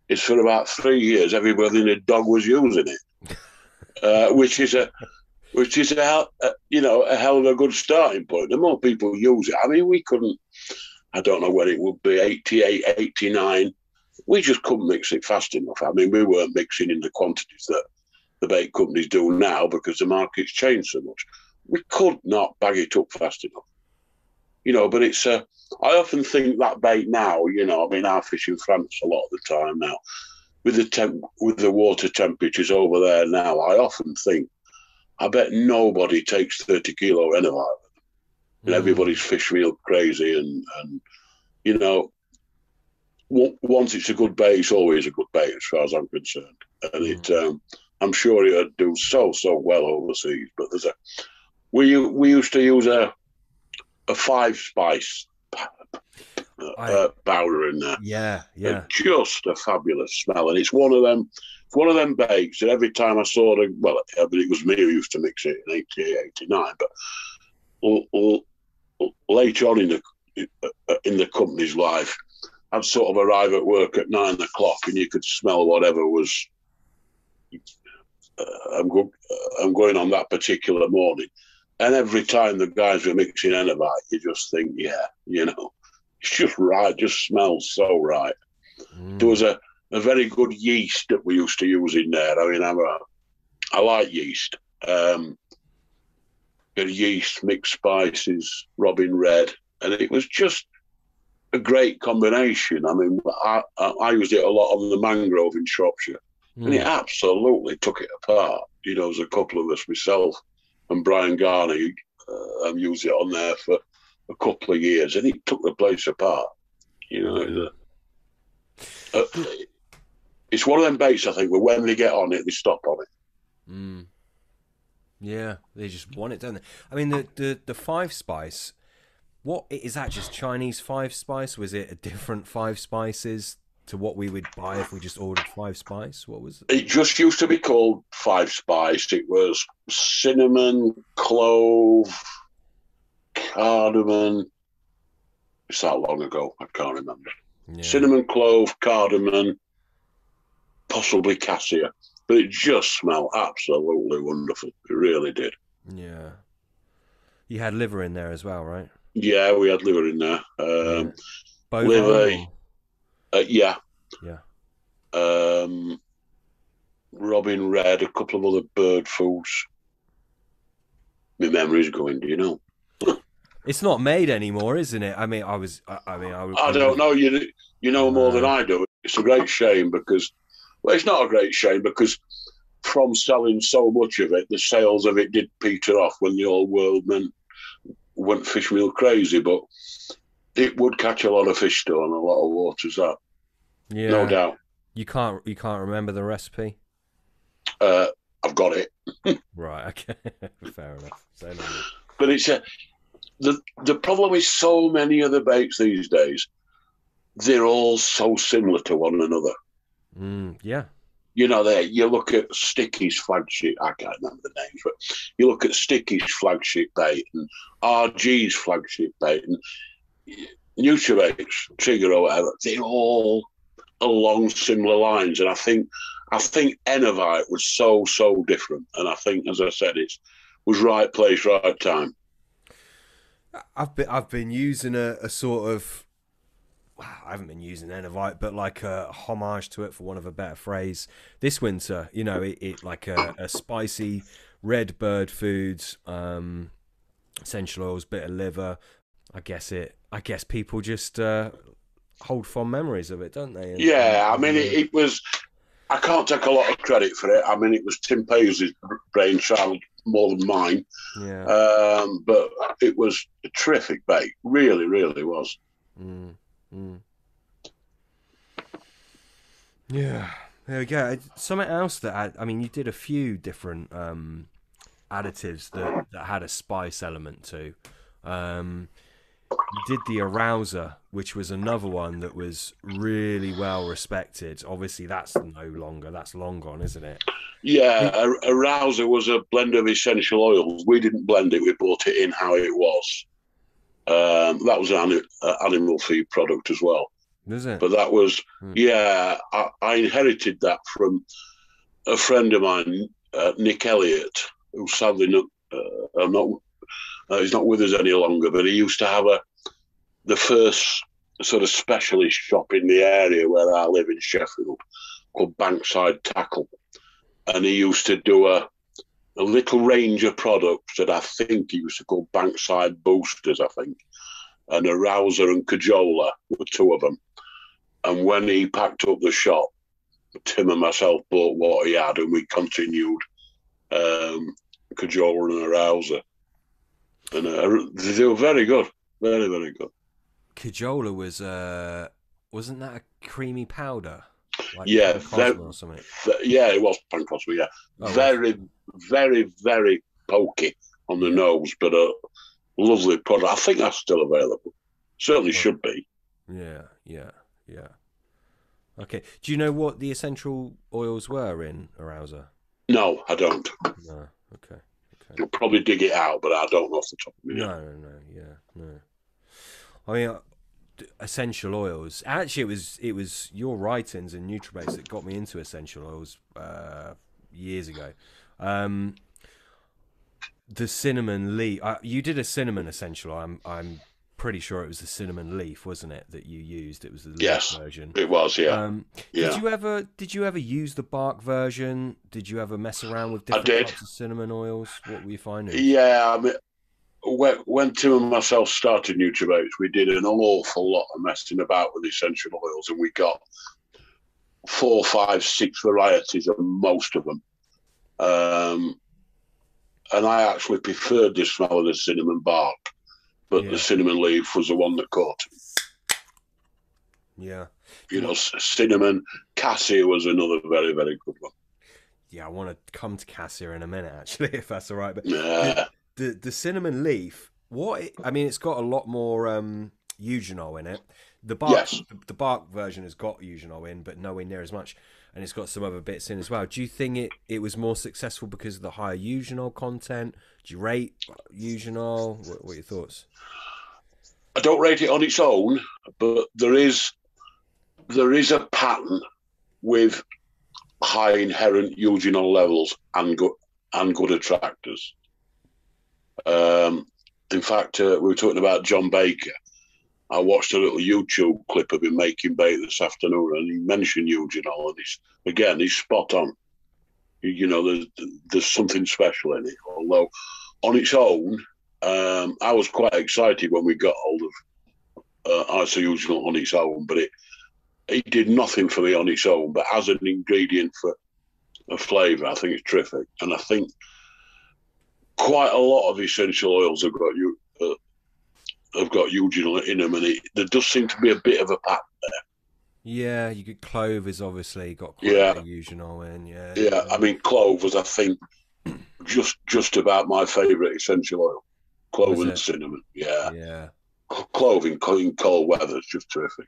S2: is for about 3 years, everybody and a dog was using it, which is a hell of a good starting point. The more people use it, I mean, we couldn't, I don't know when it would be, 88, 89, we just couldn't mix it fast enough. I mean, we weren't mixing in the quantities that the bait companies do now because the market's changed so much. We could not bag it up fast enough. But it's I often think that bait now, I mean, I fish in France a lot of the time now. With the water temperatures over there now, I often think, I bet nobody takes 30 kilo Enovite. And everybody's fish real crazy and once it's a good bait, it's always a good bait as far as I'm concerned. And I'm sure it'd do so well overseas. But we used to use a 5-spice powder in there.
S1: Yeah.
S2: Just a fabulous smell, and it's one of them baits that every time I saw it was me who used to mix it in 88, 89, but later on in the company's life, I'd sort of arrive at work at 9 o'clock and you could smell whatever was I'm going on that particular morning. And every time the guys were mixing Enovite, you just think, it's just right, just smells so right. There was a very good yeast that we used to use in there. I mean, I like yeast. Yeast, mixed spices, Robin Red, and it was just a great combination. I mean, I used it a lot on the mangrove in Shropshire, and it absolutely took it apart. There's a couple of us, myself and Brian Garner, used it on there for a couple of years, and it took the place apart. It's one of them baits, I think, where when they get on it, they stop on it.
S1: Yeah, they just want it, don't they? I mean, the five spice. What is that? Just Chinese five spice? Was it a different five spices to what we would buy if we just ordered five spice? What was it?
S2: It just used to be called five spice. It was cinnamon, clove, cardamom. It's that long ago. I can't remember. Yeah. Cinnamon, clove, cardamom, possibly cassia. But it just smelled absolutely wonderful. It really did.
S1: Yeah. You had liver in there as well, right?
S2: Yeah, we had liver in there.
S1: Liver.
S2: Yeah.
S1: Yeah.
S2: Robin Red, a couple of other bird foods. My memory's going, do you know?
S1: It's not made anymore, isn't it? I
S2: don't know. You know more than I do. It's a great shame because, well, it's not a great shame because from selling so much of it, the sales of it did peter off when the old world went fish meal crazy. But it would catch a lot of fish still on a lot of waters. That, yeah, no doubt.
S1: You can't remember the recipe?
S2: I've got it.
S1: Right. Okay. Fair enough.
S2: But it's the problem is so many of the bakes these days, they're all so similar to one another.
S1: Yeah.
S2: You know, you look at Sticky's flagship, I can't remember the names, but you look at Sticky's flagship bait and RG's flagship bait and Nutribait's Trigger or whatever, they're all along similar lines. And I think Enovite was so different. And I think, as I said, it was right place, right time.
S1: I've been using a sort of, I haven't been using Enovite, but like a homage to it, for want of a better phrase, this winter. You know, it like a spicy red bird foods, essential oils, bit of liver. I guess people just hold fond memories of it, don't they?
S2: Yeah, I mean, it was. I can't take a lot of credit for it. I mean, it was Tim Paisley's brainchild more than mine.
S1: Yeah.
S2: But it was a terrific bake. Really, really was.
S1: Yeah. There we go. Something else that I mean, you did a few different additives that had a spice element to. You did the arouser, which was another one that was really well respected. Obviously, that's long gone, isn't it?
S2: Yeah, arouser was a blend of essential oils. We didn't blend it; we bought it in how it was. That was an animal feed product as well.
S1: Is it?
S2: But that was, yeah, I inherited that from a friend of mine, Nick Elliott, who sadly he's not with us any longer, but he used to have the first sort of specialist shop in the area where I live in Sheffield called Bankside Tackle. And he used to do a little range of products that I think he used to call Bankside Boosters, I think. And Arouser and Cajola were two of them. And when he packed up the shop, Tim and myself bought what he had and we continued Cajola and Arouser. And they were very good. Very, very good.
S1: Cajola was, wasn't that a creamy powder? Like
S2: yeah,
S1: or something?
S2: Yeah, it was Pancosma, yeah. Oh, very, very, very pokey on the nose, but a lovely product. I think that's still available. Certainly should be.
S1: Yeah. Okay. Do you know what the essential oils were in Arouser?
S2: No, I don't.
S1: No. Okay.
S2: I'll probably dig it out, but I don't know off the top of my head.
S1: No. I mean, essential oils. Actually, it was your writings and Nutribaits that got me into essential oils years ago. The cinnamon leaf. You did a cinnamon essential oil. I'm pretty sure it was the cinnamon leaf, wasn't it, that you used? It was the leaf version.
S2: It was. Yeah.
S1: Did you ever use the bark version? Did you ever mess around with different types of cinnamon oils? What were you finding?
S2: Yeah, I mean, when Tim and myself started Nutribaits, we did an awful lot of messing about with essential oils, and we got 4, 5, 6 varieties of most of them. And I actually preferred the smell of the cinnamon bark, but the cinnamon leaf was the one that caught me.
S1: Yeah.
S2: You know, cinnamon, cassia was another very, very good one.
S1: yeah, I want to come to cassia in a minute, actually, if that's all right. But
S2: Yeah.
S1: the cinnamon leaf, I mean, it's got a lot more eugenol in it.
S2: Yes.
S1: The bark version has got eugenol in, but nowhere near as much, and it's got some other bits in as well. Do you think it was more successful because of the higher eugenol content? Do you rate eugenol? What are your thoughts?
S2: I don't rate it on its own, but there is a pattern with high inherent eugenol levels and good attractors. In fact, we were talking about John Baker. I watched a little YouTube clip of him making bait this afternoon, and he mentioned eugenol, and he's spot on. You know, there's something special in it. Although on its own, I was quite excited when we got hold of isoeugenol on its own, but it did nothing for me on its own. But as an ingredient for a flavour, I think it's terrific. And I think quite a lot of essential oils have got eugenol in them, and there does seem to be a bit of a pattern there.
S1: Yeah, you get clove has obviously got quite a bit of eugenol in.
S2: Yeah. I mean, clove was, I think, just about my favourite essential oil. Clove and cinnamon. Yeah. Clove in cold weather is just terrific.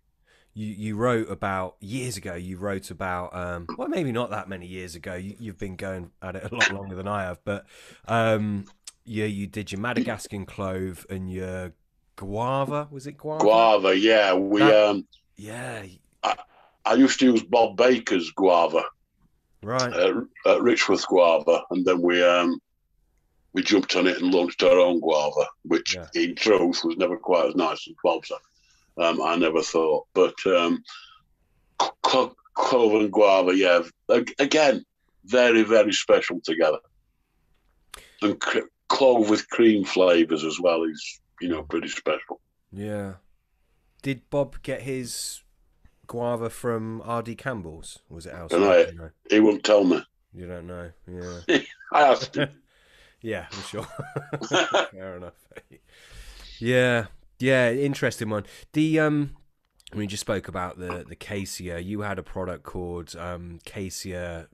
S1: You wrote about years ago. Well, maybe not that many years ago. You've been going at it a lot longer than I have, but you did your Madagascan clove and your guava. Was it guava?
S2: Guava, yeah. I used to use Bob Baker's guava,
S1: right?
S2: At Richworth Guava, and then we jumped on it and launched our own guava, which in truth was never quite as nice as Bob's. I never thought, but clove and guava, yeah, again, very, very special together. And clove with cream flavours as well is, pretty special.
S1: Yeah. Did Bob get his guava from R.D. Campbell's? Was it outside?
S2: He wouldn't tell me.
S1: You don't know? Yeah.
S2: I asked him.
S1: Yeah, I'm sure. Fair enough. Yeah, interesting one. We just spoke about the cassia. You had a product called cassia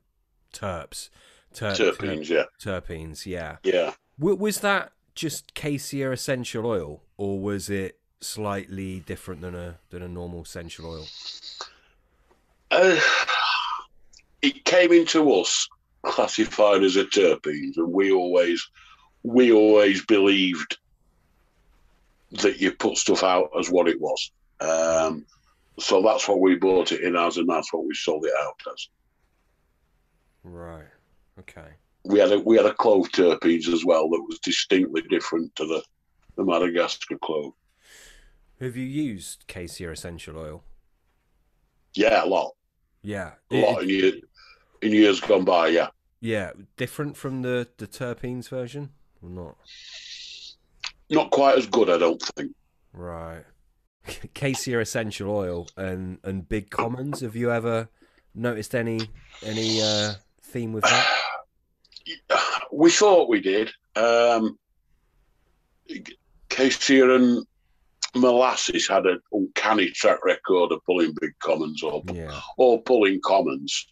S1: terps.
S2: Terpenes, yeah.
S1: Terpenes, yeah.
S2: Yeah.
S1: Was that just cassia essential oil, or was it slightly different than a normal essential oil?
S2: It came into us classified as a terpenes, and we always believed that you put stuff out as what it was. So that's what we bought it in as, and that's what we sold it out as.
S1: Right. Okay.
S2: We had a clove terpenes as well that was distinctly different to the Madagascar clove.
S1: Have you used cassia essential oil?
S2: Yeah, a lot.
S1: Yeah,
S2: a lot in years gone by. Yeah.
S1: Yeah, different from the terpenes version, or not?
S2: Not quite as good, I don't think.
S1: Right. Cassia essential oil and big commons. Have you ever noticed any theme with that?
S2: We thought we did. Cassia and molasses had an uncanny track record of pulling big commons or pulling commons,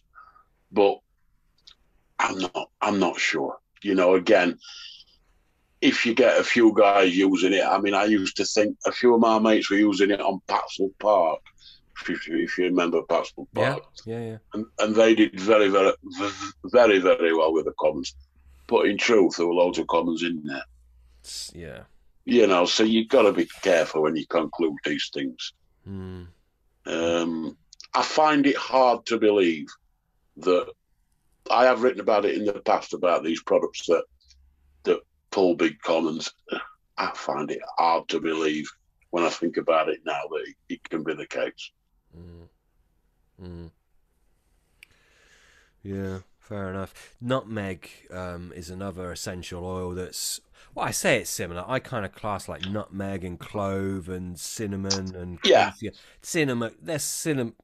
S2: but I'm not sure. Again, if you get a few guys using it, I mean, I used to think a few of my mates were using it on Paxel Park, if you remember Paxel Park.
S1: Yeah.
S2: And they did very, very, very, very well with the commons. But in truth, there were loads of commons in there.
S1: Yeah.
S2: So you've got to be careful when you conclude these things. I find it hard to believe that I have written about it in the past about these products that pull big commons. I find it hard to believe when I think about it now that it can be the case.
S1: Yeah, fair enough. Nutmeg is another essential oil that's, well, I say it's similar. I kind of class like nutmeg and clove and cinnamon and cinnamon. They're cinnamon.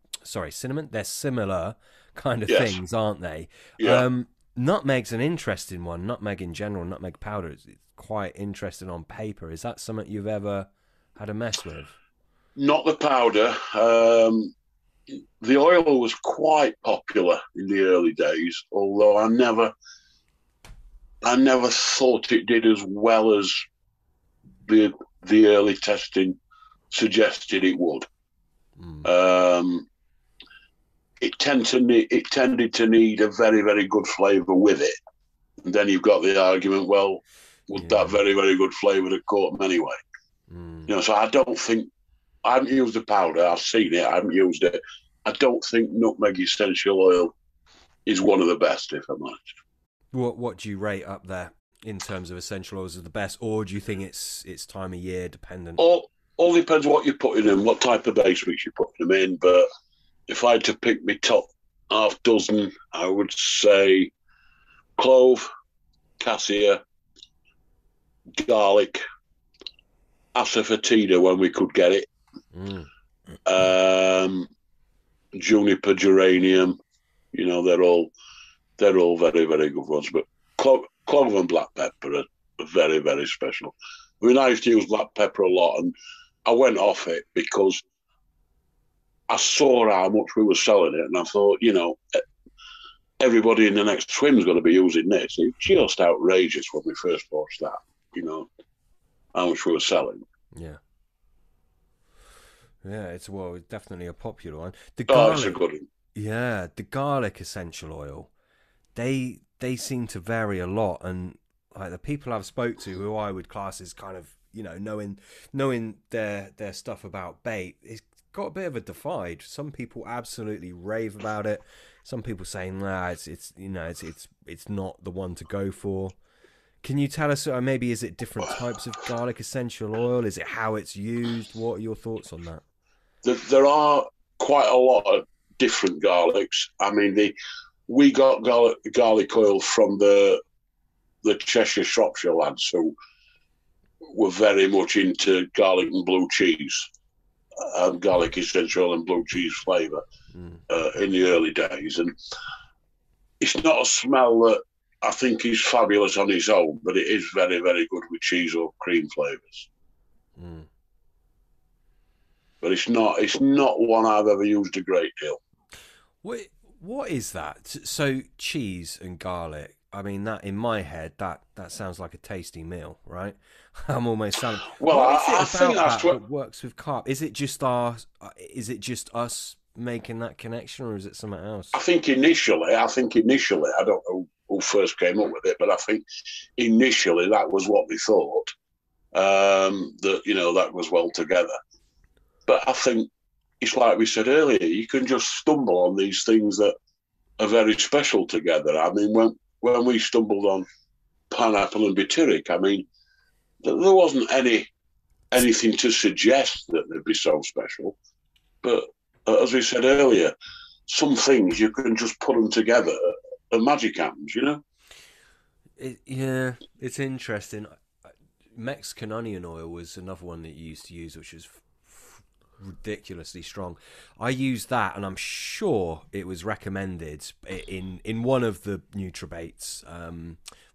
S1: They're similar kind of things, aren't they?
S2: Yeah.
S1: Nutmeg's an interesting one. Nutmeg in general, nutmeg powder is quite interesting on paper. Is that something you've ever had a mess with?
S2: Not the powder. the oil was quite popular in the early days, although I never thought it did as well as the early testing suggested it would. It tended to need a very, very good flavour with it. And then you've got the argument, well, would that very, very good flavour have caught them anyway? So I haven't used the powder. I've seen it. I haven't used it. I don't think nutmeg essential oil is one of the best, if I'm honest.
S1: What do you rate up there in terms of essential oils as the best, or do you think it's time of year dependent?
S2: All depends what you're putting in, what type of base mix you're putting them in. But if I had to pick my top half dozen, I would say clove, cassia, garlic, asafoetida when we could get it, juniper, geranium. They're all very, very good ones. But clove and black pepper are very, very special. I mean, I used to use black pepper a lot, and I went off it because I saw how much we were selling it, and I thought, everybody in the next swim's going to be using this. It's just outrageous when we first watched that, how much we were selling.
S1: Yeah. Yeah, it's definitely a popular one.
S2: It's a good one.
S1: Yeah, the garlic essential oil, they seem to vary a lot, and like the people I've spoke to who I would class as kind of, knowing their stuff about bait, it's got a bit of a divide. Some people absolutely rave about it. Some people saying, nah, it's not the one to go for. Can you tell us, maybe is it different types of garlic essential oil? Is it how it's used? What are your thoughts on that?
S2: There are quite a lot of different garlics. I mean, we got garlic oil from the Cheshire Shropshire lads who were very much into garlic and blue cheese, garlic essential oil and blue cheese flavour in the early days. And it's not a smell that I think is fabulous on its own, but it is very, very good with cheese or cream flavours. But it's not one I've ever used a great deal.
S1: What is that? So cheese and garlic. I mean, that in my head, that sounds like a tasty meal, right? I'm almost sounding.
S2: Well, I think that's what
S1: works with carp. Is it just us making that connection, or is it something else?
S2: I think initially, I don't know who first came up with it, but I think initially that was what they thought. That was well together. But I think it's like we said earlier, you can just stumble on these things that are very special together. I mean, when we stumbled on pineapple and butyric, I mean, there wasn't anything to suggest that they'd be so special. But as we said earlier, some things you can just put them together and magic happens,
S1: Yeah, it's interesting. Mexican onion oil was another one that you used to use, which was ridiculously strong. I used that, and I'm sure it was recommended in one of the NutriBaits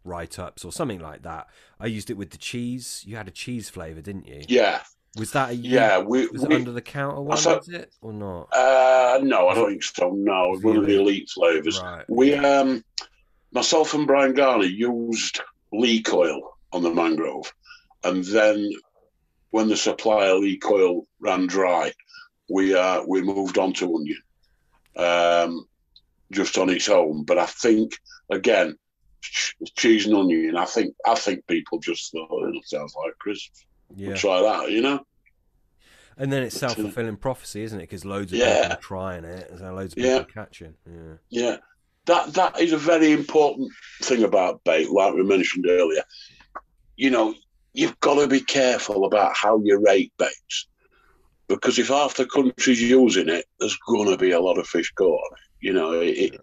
S1: write-ups or something like that. I used it with the cheese. You had a cheese flavour, didn't you?
S2: Yeah.
S1: Was that was it under the counter one? Was it or not?
S2: No, I don't think so. No, it was one of the elite flavours.
S1: Right.
S2: We, myself and Brian Garner used leek oil on the mangrove, and then when the supply of leek oil ran dry, we moved on to onion, just on its own. But I think again, cheese and onion. I think people just thought it sounds like crisps.
S1: Yeah.
S2: We'll try that,
S1: And then it's self-fulfilling prophecy, isn't it? Because loads of people are trying it, and loads of people are catching.
S2: Yeah. That is a very important thing about bait, like we mentioned earlier. You've got to be careful about how you rate baits, because if half the country's using it, there's going to be a lot of fish caught on it.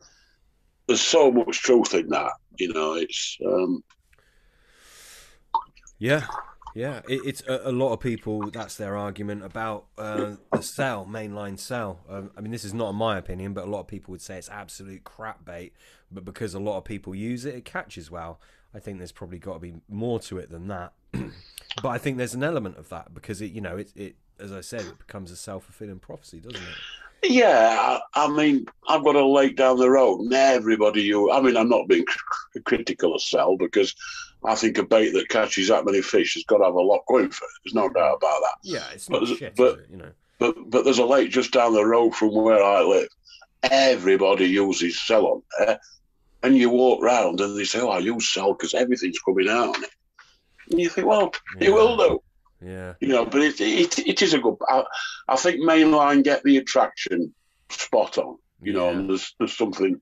S2: There's so much truth in that. It's
S1: it's a lot of people. That's their argument about the mainline cell. I mean, this is not my opinion, but a lot of people would say it's absolute crap bait. But because a lot of people use it, it catches well. I think there's probably got to be more to it than that. But I think there's an element of that because it as I said, it becomes a self-fulfilling prophecy, doesn't it?
S2: Yeah, I mean, I've got a lake down the road, and I mean, I'm not being critical of Sal, because I think a bait that catches that many fish has got to have a lot going for it. There's no doubt about that.
S1: Yeah, it's not shit,
S2: but,
S1: is it? You know.
S2: But there's a lake just down the road from where I live. Everybody uses Sal on there, and you walk round and they say, "Oh, I use Sal because everything's coming out on it." And you think, well,
S1: Yeah.
S2: you will do.
S1: Yeah.
S2: You know, but it is a good. I think mainline get the attraction spot on. You know, and there's something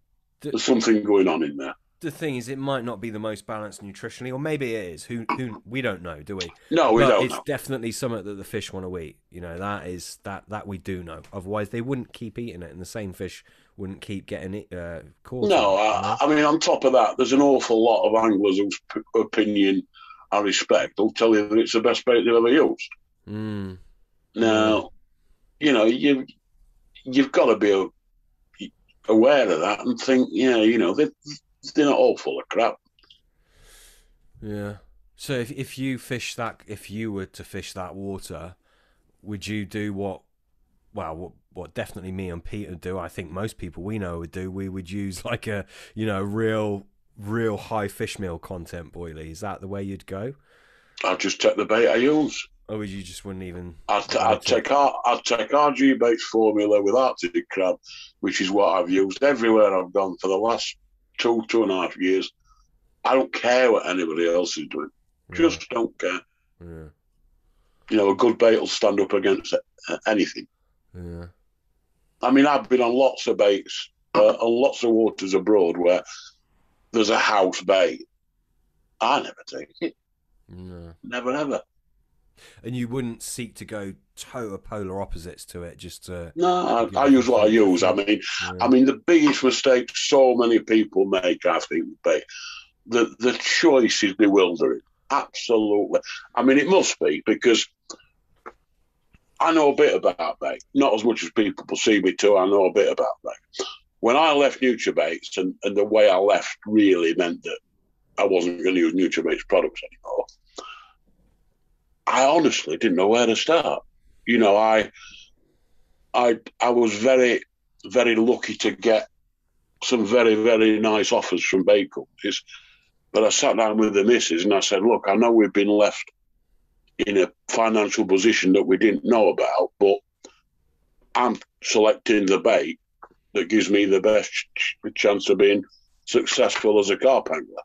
S2: going on in there.
S1: The thing is, it might not be the most balanced nutritionally, or maybe it is. Who we don't know, do we?
S2: No, we don't know.
S1: It's definitely something that the fish want to eat. You know, that we do know. Otherwise, they wouldn't keep eating it, and the same fish wouldn't keep getting it caught.
S2: No, I mean, on top of that, there's an awful lot of anglers whose opinion I respect. They'll tell you that it's the best bait they've ever used.
S1: Mm.
S2: Now, you know, you've got to be aware of that and think, yeah, you know, they're not all full of crap.
S1: Yeah. So if you were to fish that water, would you do what definitely me and Peter do? I think most people we know would do. We would use like a, you know, real high fish meal content boilie. Is that the way you'd go?
S2: I'd just take the bait I use.
S1: Or would you just wouldn't even?
S2: I'd take RG Bait's formula with Arctic crab, which is what I've used everywhere I've gone for the last 2.5 years. I don't care what anybody else is doing. Just don't care.
S1: Yeah.
S2: You know, a good bait will stand up against anything.
S1: Yeah.
S2: I mean, I've been on lots of baits, on lots of waters abroad where there's a house bait. I never take it.
S1: No.
S2: Never, ever.
S1: And you wouldn't seek to go total polar opposites to it, just to...
S2: No, I use what I use. I mean, the biggest mistake so many people make, I think, would be the choice is bewildering. Absolutely. I mean, it must be, because I know a bit about bait. Not as much as people perceive me to. I know a bit about bait. When I left NutriBaits, and the way I left really meant that I wasn't going to use NutriBaits products anymore, I honestly didn't know where to start. You know, I was very, very lucky to get some very, very nice offers from bait companies. But I sat down with the missus and I said, look, I know we've been left in a financial position that we didn't know about, but I'm selecting the bait that gives me the best chance of being successful as a carp angler.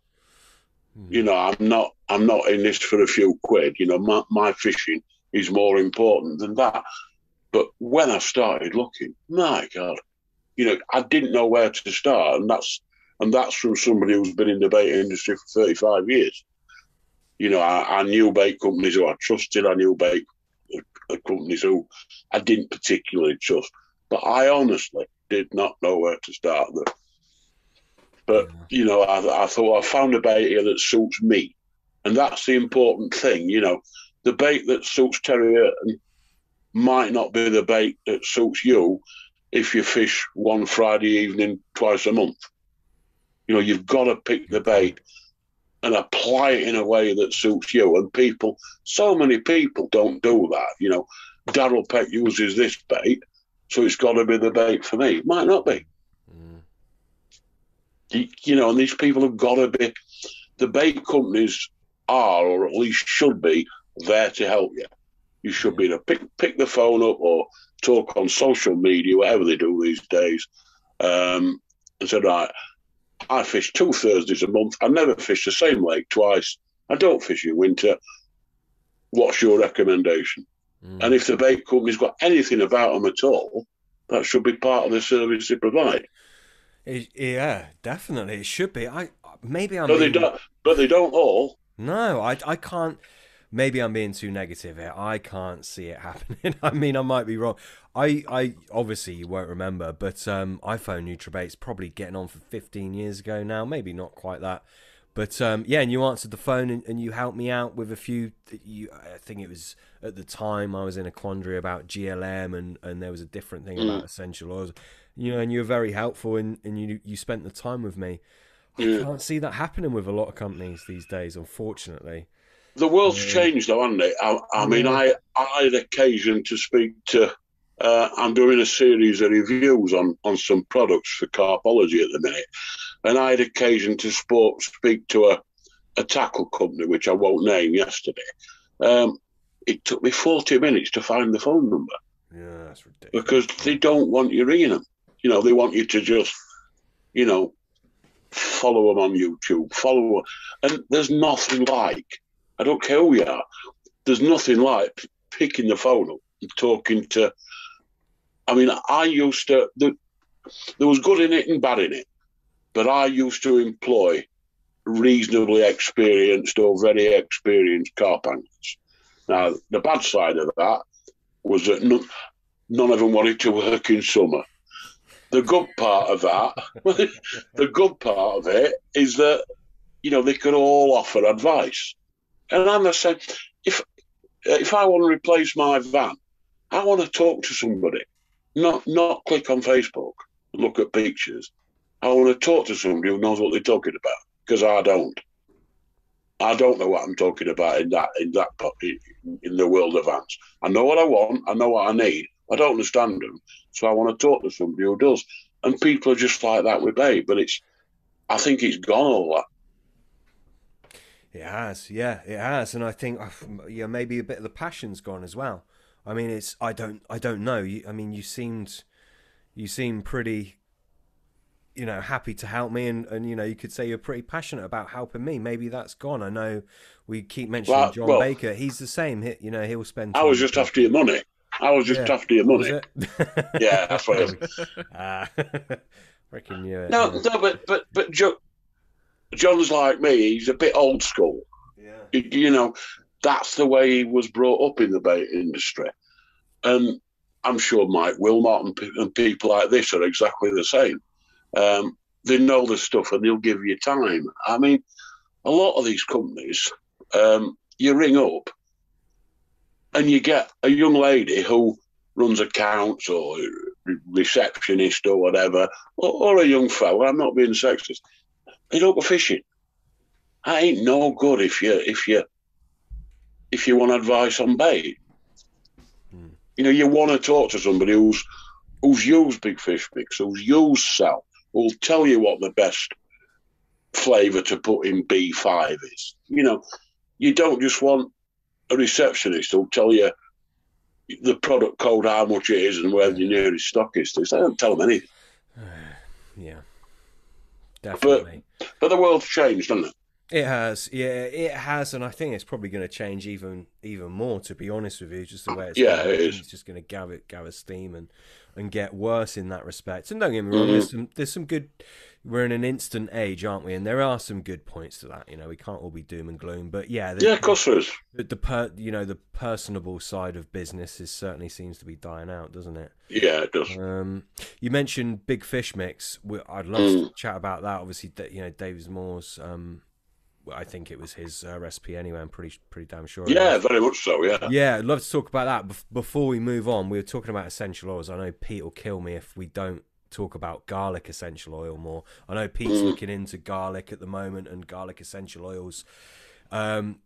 S2: You know, I'm not in this for a few quid. You know, my fishing is more important than that. But when I started looking, my God, you know, I didn't know where to start, and that's from somebody who's been in the bait industry for 35 years. You know, I knew bait companies who I trusted. I knew bait companies who I didn't particularly trust. But I honestly did not know where to start them. But, you know, I thought I found a bait here that suits me. And that's the important thing. You know, the bait that suits Terry Earton might not be the bait that suits you if you fish one Friday evening twice a month. You know, you've got to pick the bait and apply it in a way that suits you. And so many people don't do that. You know, Darryl Peck uses this bait, so it's got to be the bait for me. It might not be. You know, and these people have got to be, the bait companies are, or at least should be, there to help you. You should be to pick the phone up or talk on social media, whatever they do these days, and say, right, I fish 2 Thursdays a month. I never fish the same lake twice. I don't fish in winter. What's your recommendation? And if the bait company's got anything about them at all, that should be part of the service they provide.
S1: Yeah, definitely, it should be.
S2: They don't all.
S1: No, I can't. Maybe I'm being too negative here. I can't see it happening. I mean, I might be wrong. I obviously you won't remember, but I phoned NutriBaits probably getting on for 15 years ago now. Maybe not quite that, but yeah. And you answered the phone and you helped me out with a few. I think it was at the time I was in a quandary about GLM and there was a different thing about essential oils. You know, and you were very helpful and you spent the time with me. I can't see that happening with a lot of companies these days, unfortunately.
S2: The world's changed, though, hasn't it? I mean, I had occasion to speak to I'm doing a series of reviews on some products for Carpology at the minute, and I had occasion to speak to a tackle company, which I won't name, yesterday. It took me 40 minutes to find the phone number.
S1: Yeah, that's ridiculous.
S2: Because they don't want you ringing them. They want you to just, follow them on YouTube, follow them. And there's nothing like, I don't care who you are, there's nothing like picking the phone up and talking to, I used to, there was good in it and bad in it, but I used to employ reasonably experienced or very experienced carp anglers. Now, the bad side of that was that none of them wanted to work in summer. The good part of that, the good part of it is that, they could all offer advice. And I must say, if I want to replace my van, I want to talk to somebody, not click on Facebook and look at pictures. I want to talk to somebody who knows what they're talking about, because I don't. I don't know what I'm talking about in the world of vans. I know what I want. I know what I need. I don't understand them, so I want to talk to somebody who does. And people are just like that with bait, but I think it's gone all that.
S1: It has, yeah, it has, and I think maybe a bit of the passion's gone as well. I don't know. You seemed pretty, happy to help me, and you could say you're pretty passionate about helping me. Maybe that's gone. I know we keep mentioning John Baker. He's the same. He'll spend.
S2: I was just after your money. After your money.
S1: Was it?
S2: Yeah, that's what it was.
S1: Reckon you.
S2: No, but John's like me. He's a bit old school. Yeah. That's the way he was brought up in the bait industry, and I'm sure Mike Wilmot and people like this are exactly the same. They know the stuff and they'll give you time. A lot of these companies, you ring up and you get a young lady who runs accounts or receptionist or whatever, or a young fella. I'm not being sexist. They don't go fishing. That ain't no good if you want advice on bait. You want to talk to somebody who's used Big Fish Mix, who's used Sal, who'll tell you what the best flavour to put in B5 is. You don't just want a receptionist who'll tell you the product code, how much it is, and where the nearest stockist is. They don't tell them anything.
S1: Yeah, definitely.
S2: But the world's changed, hasn't it?
S1: It has, yeah, it has, and I think it's probably going to change even more. To be honest with you, just the way it's going.
S2: It is.
S1: It's just going to gather steam and get worse in that respect. And don't get me wrong, there's some good. We're in an instant age, aren't we? And there are some good points to that. We can't all be doom and gloom, but yeah,
S2: of course there is.
S1: The personable side of business certainly seems to be dying out, doesn't it?
S2: Yeah, it does.
S1: You mentioned Big Fish Mix. I'd love to chat about that. Obviously, David Moore's. I think it was his recipe anyway. I'm pretty damn sure.
S2: Yeah, very much so. Yeah.
S1: Yeah, I'd love to talk about that. Before we move on, we were talking about essential oils. I know Pete will kill me if we don't talk about garlic essential oil more. I know Pete's looking into garlic at the moment and garlic essential oils.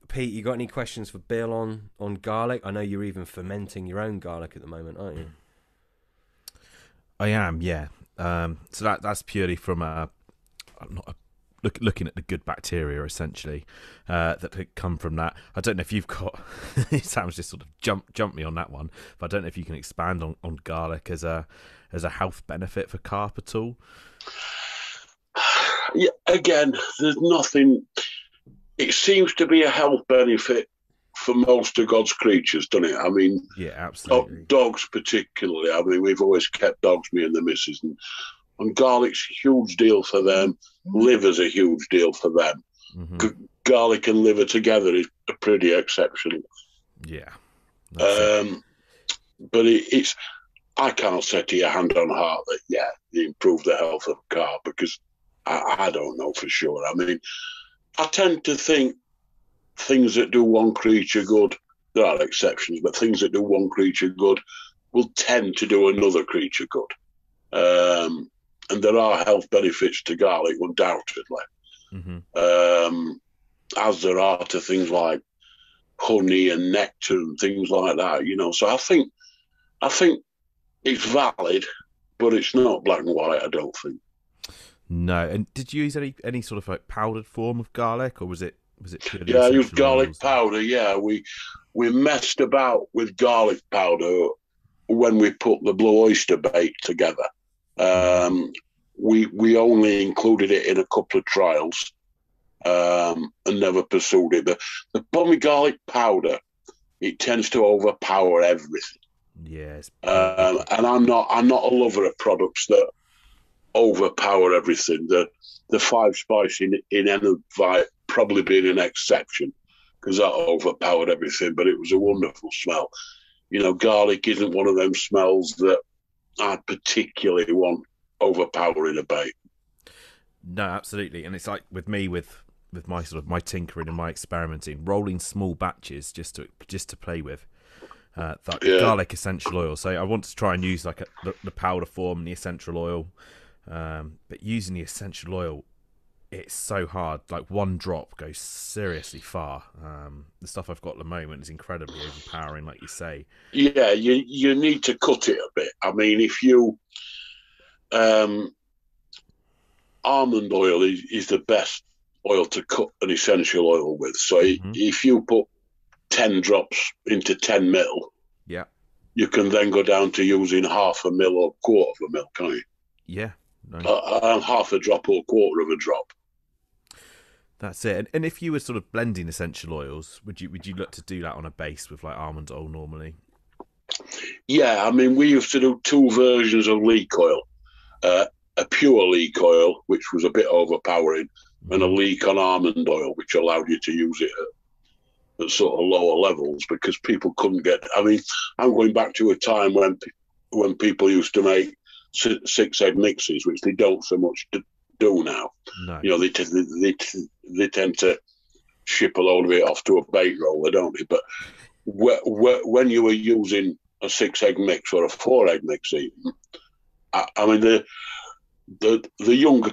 S1: Pete, you got any questions for Bill on garlic? I know you're even fermenting your own garlic at the moment, aren't you?
S3: I am, yeah. So that's purely from looking at the good bacteria, essentially, that could come from that. I don't know if you've got... Sam's just sort of jumped me on that one, but I don't know if you can expand on garlic as a health benefit for carp at all.
S2: Yeah, again, there's nothing... It seems to be a health benefit for most of God's creatures, doesn't it?
S3: Yeah, absolutely.
S2: Dogs particularly. We've always kept dogs, me and the missus, and garlic's a huge deal for them. Liver's a huge deal for them. Mm-hmm. Garlic and liver together is pretty exceptional.
S3: Yeah.
S2: But it's... I can't say to your hand on heart that, they improve the health of carp, because I don't know for sure. I tend to think things that do one creature good, there are exceptions, but things that do one creature good will tend to do another creature good. And there are health benefits to garlic, undoubtedly, as there are to things like honey and nectar and things like that. So I think it's valid, but it's not black and white, I don't think.
S3: No. And did you use any sort of like powdered form of garlic, or was it purely
S2: Yeah, I used
S3: essential
S2: garlic
S3: oils?
S2: powder. Yeah, we messed about with garlic powder when we put the blue oyster bait together. We only included it in a couple of trials, and never pursued it. The problem with garlic powder, it tends to overpower everything.
S3: Yes.
S2: And I'm not a lover of products that overpower everything. The five spice in Envite probably being an exception, because that overpowered everything, but it was a wonderful smell. You know, garlic isn't one of them smells that I particularly want overpowering a bait.
S3: No, absolutely. And it's like with me, with my sort of my tinkering and my experimenting, rolling small batches just to play with garlic essential oil. So I want to try and use like the powder form, the essential oil, but using the essential oil, it's so hard. Like one drop goes seriously far. The stuff I've got at the moment is incredibly overpowering, like you say.
S2: Yeah, you need to cut it a bit. I mean, if you almond oil is the best oil to cut an essential oil with. So if you put 10 drops into 10 mil,
S3: yeah,
S2: you can then go down to using half a mil or quarter of a mil, can't you?
S3: Yeah. Nice.
S2: Half a drop or quarter of a drop.
S3: That's it. And if you were sort of blending essential oils, would you look to do that on a base with like almond oil normally?
S2: Yeah, I mean, we used to do two versions of leek oil. A pure leek oil, which was a bit overpowering, and a leek on almond oil, which allowed you to use it at sort of lower levels because people couldn't get. I mean, I'm going back to a time when people used to make 6 egg mixes, which they don't so much do now.
S3: No.
S2: You know, they tend to ship a load of it off to a bait roller, don't they? But when you were using a 6 egg mix or a 4 egg mix, even, I mean, the younger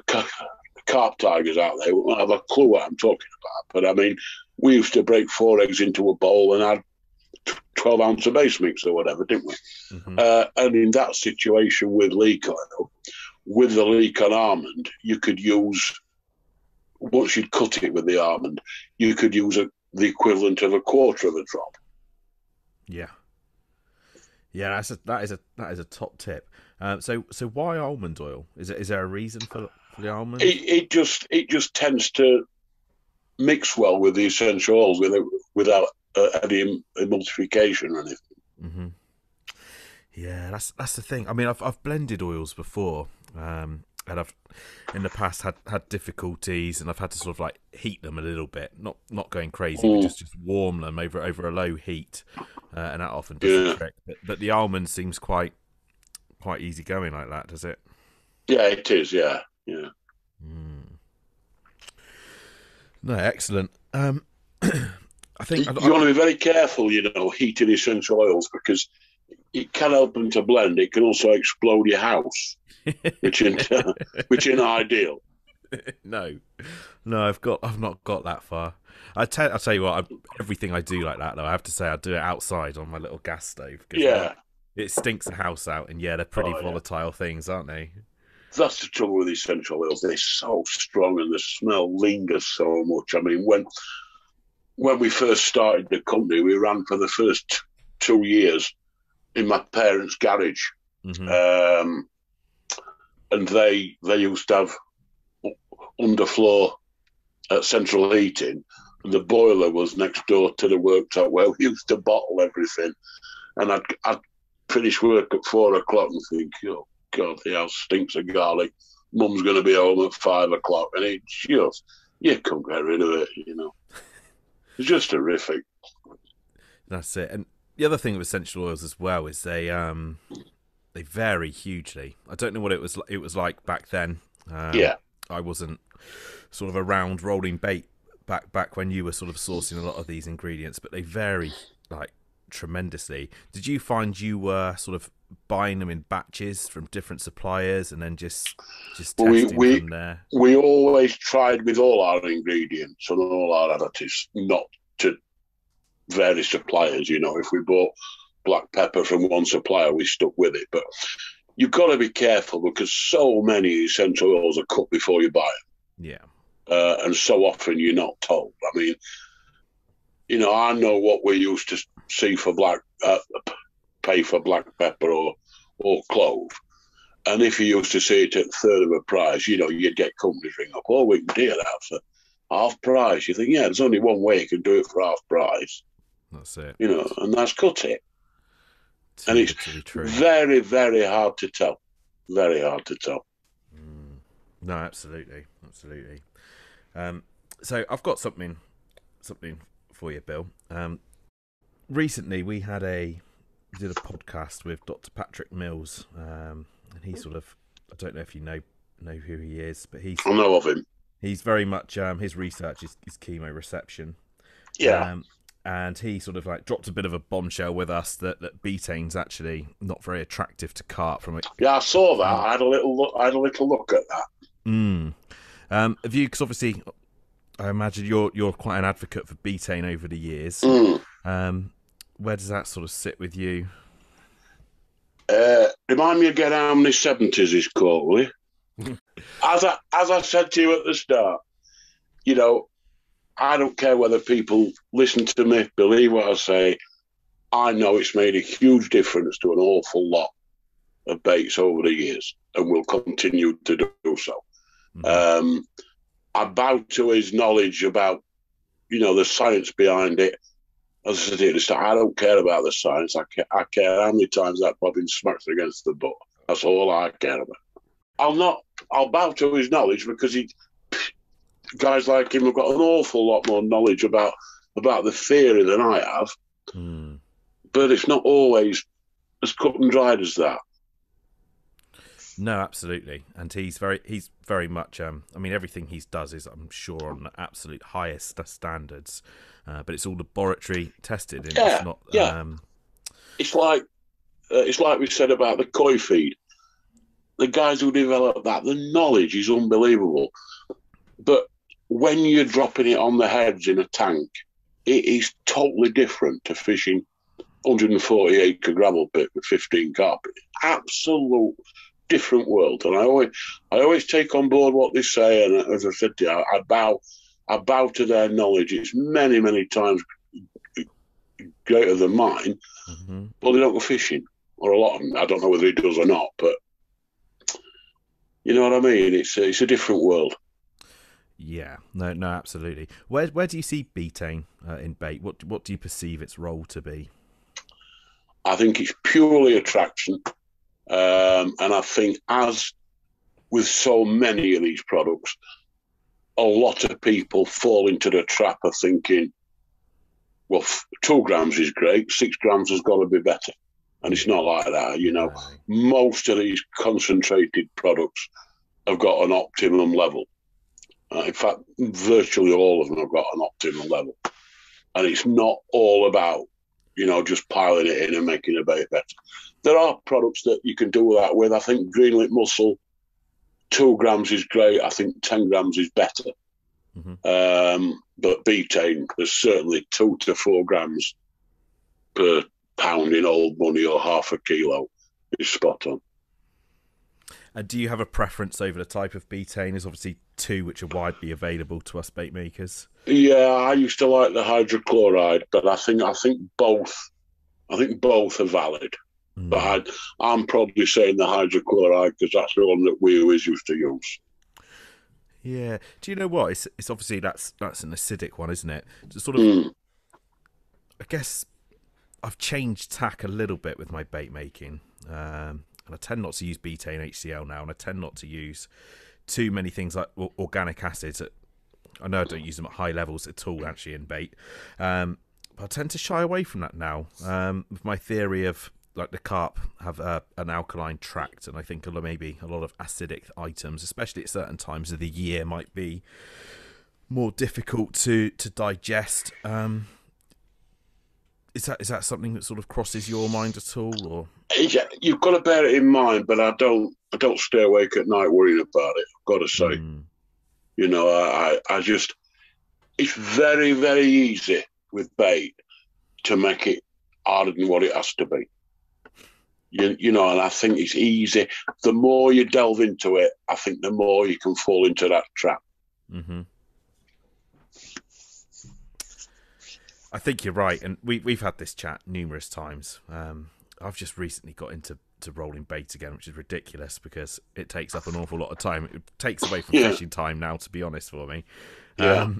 S2: carp tigers out there won't have a clue what I'm talking about. But I mean, we used to break 4 eggs into a bowl and add 12 ounce of base mix or whatever, didn't we? And in that situation with leek oil, with the leek on almond, you could use, once you'd cut it with the almond, you could use the equivalent of a quarter of a drop.
S3: Yeah. Yeah, that is a top tip. So why almond oil? Is there a reason for the almond?
S2: It just tends to mix well with the essential oils without any emulsification or anything.
S3: Mm-hmm. Yeah, that's the thing. I mean, I've blended oils before, and I've in the past had difficulties, and I've had to sort of like heat them a little bit, not going crazy, but just warm them over a low heat, and that often does the trick. But the almond seems quite easy going like that, does it?
S2: Yeah, it is. Yeah.
S3: No, excellent. I think
S2: you want to be very careful, heating essential oils, because it can help them to blend. It can also explode your house, which isn't ideal.
S3: No, I've not got that far. I'll tell you what. Everything I do like that, though, I have to say, I do it outside on my little gas stove.
S2: Yeah,
S3: it stinks the house out, and they're pretty volatile things, aren't they?
S2: That's the trouble with essential oils. They're so strong, and the smell lingers so much. I mean, when we first started the company, we ran for the first 2 years in my parents' garage, and they used to have underfloor central heating, and the boiler was next door to the worktop where we used to bottle everything. And I'd finish work at 4 o'clock and think, oh God, the house stinks of garlic. Mum's going to be home at 5 o'clock, and it just, you couldn't get rid of it. It's just horrific.
S3: That's it. And the other thing with essential oils as well is they vary hugely. I don't know what it was like back then. I wasn't sort of around rolling bait back when you were sort of sourcing a lot of these ingredients, but they vary like tremendously. Did you find you were sort of buying them in batches from different suppliers and then just testing from there?
S2: We always tried with all our ingredients and all our additives not to vary suppliers. If we bought black pepper from one supplier, we stuck with it. But you've got to be careful because so many essential oils are cut before you buy them.
S3: Yeah.
S2: And so often you're not told. I mean, you know, I know what we used to see for pay for black pepper or clove. And if you used to see it at a third of a price, you know, you'd get companies ring up, oh, we can do that for half price. You think, yeah, there's only one way you can do it for half price.
S3: That's it.
S2: You know, and that's cut it. And it's very, very hard to tell. Very hard to tell.
S3: No, absolutely. So I've got something for you, Bill. Recently we did a podcast with Dr. Patrick Mills, and he sort of, I don't know if you know who he is, but I
S2: know of him.
S3: He's very much his research is chemoreception.
S2: Yeah.
S3: And he sort of like dropped a bit of a bombshell with us that betane's actually not very attractive to carp from it.
S2: Yeah, I saw that. I had a little look at that.
S3: Have you? Because obviously, I imagine you're quite an advocate for betaine over the years. Where does that sort of sit with you?
S2: Remind me again how many 70s is called, will you? As I said to you at the start, you know, I don't care whether people listen to me, believe what I say. I know it's made a huge difference to an awful lot of baits over the years and will continue to do so. I bow to his knowledge about, you know, the science behind it. As I said at the start, I don't care about the science. I care how many times that bobbin smacks against the butt. That's all I care about. I'll bow to his knowledge because guys like him have got an awful lot more knowledge about the theory than I have. But it's not always as cut and dried as that.
S3: No, absolutely. And he's very much, I mean, everything he does is, I'm sure, on the absolute highest standards. But it's all laboratory tested. And
S2: yeah,
S3: it's not,
S2: yeah. It's like we said about the koi feed. The guys who develop that, the knowledge is unbelievable. But when you're dropping it on the heads in a tank, it is totally different to fishing 140-acre gravel pit with 15 carp. Absolute different world. And I always take on board what they say. And as I said to you, I bow to their knowledge. It's many, many times greater than mine. But they don't go fishing, or a lot of them. I don't know whether he does or not, but you know what I mean. It's a different world.
S3: Yeah, no, absolutely. Where do you see betaine in bait? What do you perceive its role to be?
S2: I think it's purely attraction, and I think, as with so many of these products, a lot of people fall into the trap of thinking, well, 2 grams is great, 6 grams has got to be better. And it's not like that, you know. Most of these concentrated products have got an optimum level. In fact, virtually all of them have got an optimum level. And it's not all about, you know, just piling it in and making a bait better. There are products that you can do that with. I think greenlit mussel, 2 grams is great. I think 10 grams is better. But betaine, there's certainly 2 to 4 grams per pound in old money, or half a kilo is spot on.
S3: And do you have a preference over the type of betaine? There's obviously 2 which are widely available to us bait makers.
S2: Yeah, I used to like the hydrochloride, but I think both are valid. But I'm probably saying the hydrochloride because that's the one that we always used to use.
S3: Yeah. Do you know what? It's obviously that's an acidic one, isn't it? Just sort of. I guess I've changed tack a little bit with my bait making. And I tend not to use betaine HCl now, and I tend not to use too many things like organic acids. I know I don't use them at high levels at all, actually, in bait. But I tend to shy away from that now, with my theory of, like, the carp have an alkaline tract, and I think maybe a lot of acidic items, especially at certain times of the year, might be more difficult to digest. Is that something that sort of crosses your mind at all, or?
S2: Yeah, you've got to bear it in mind, but I don't stay awake at night worrying about it, I've got to say. You know, I just, it's very, very easy with bait to make it harder than what it has to be. You know, and I think it's easy. The more you delve into it, I think the more you can fall into that trap.
S3: Mm-hmm. I think you're right, and we've had this chat numerous times. I've just recently got into rolling bait again, which is ridiculous because it takes up an awful lot of time. It takes away from fishing time now, to be honest, for me.
S2: Yeah.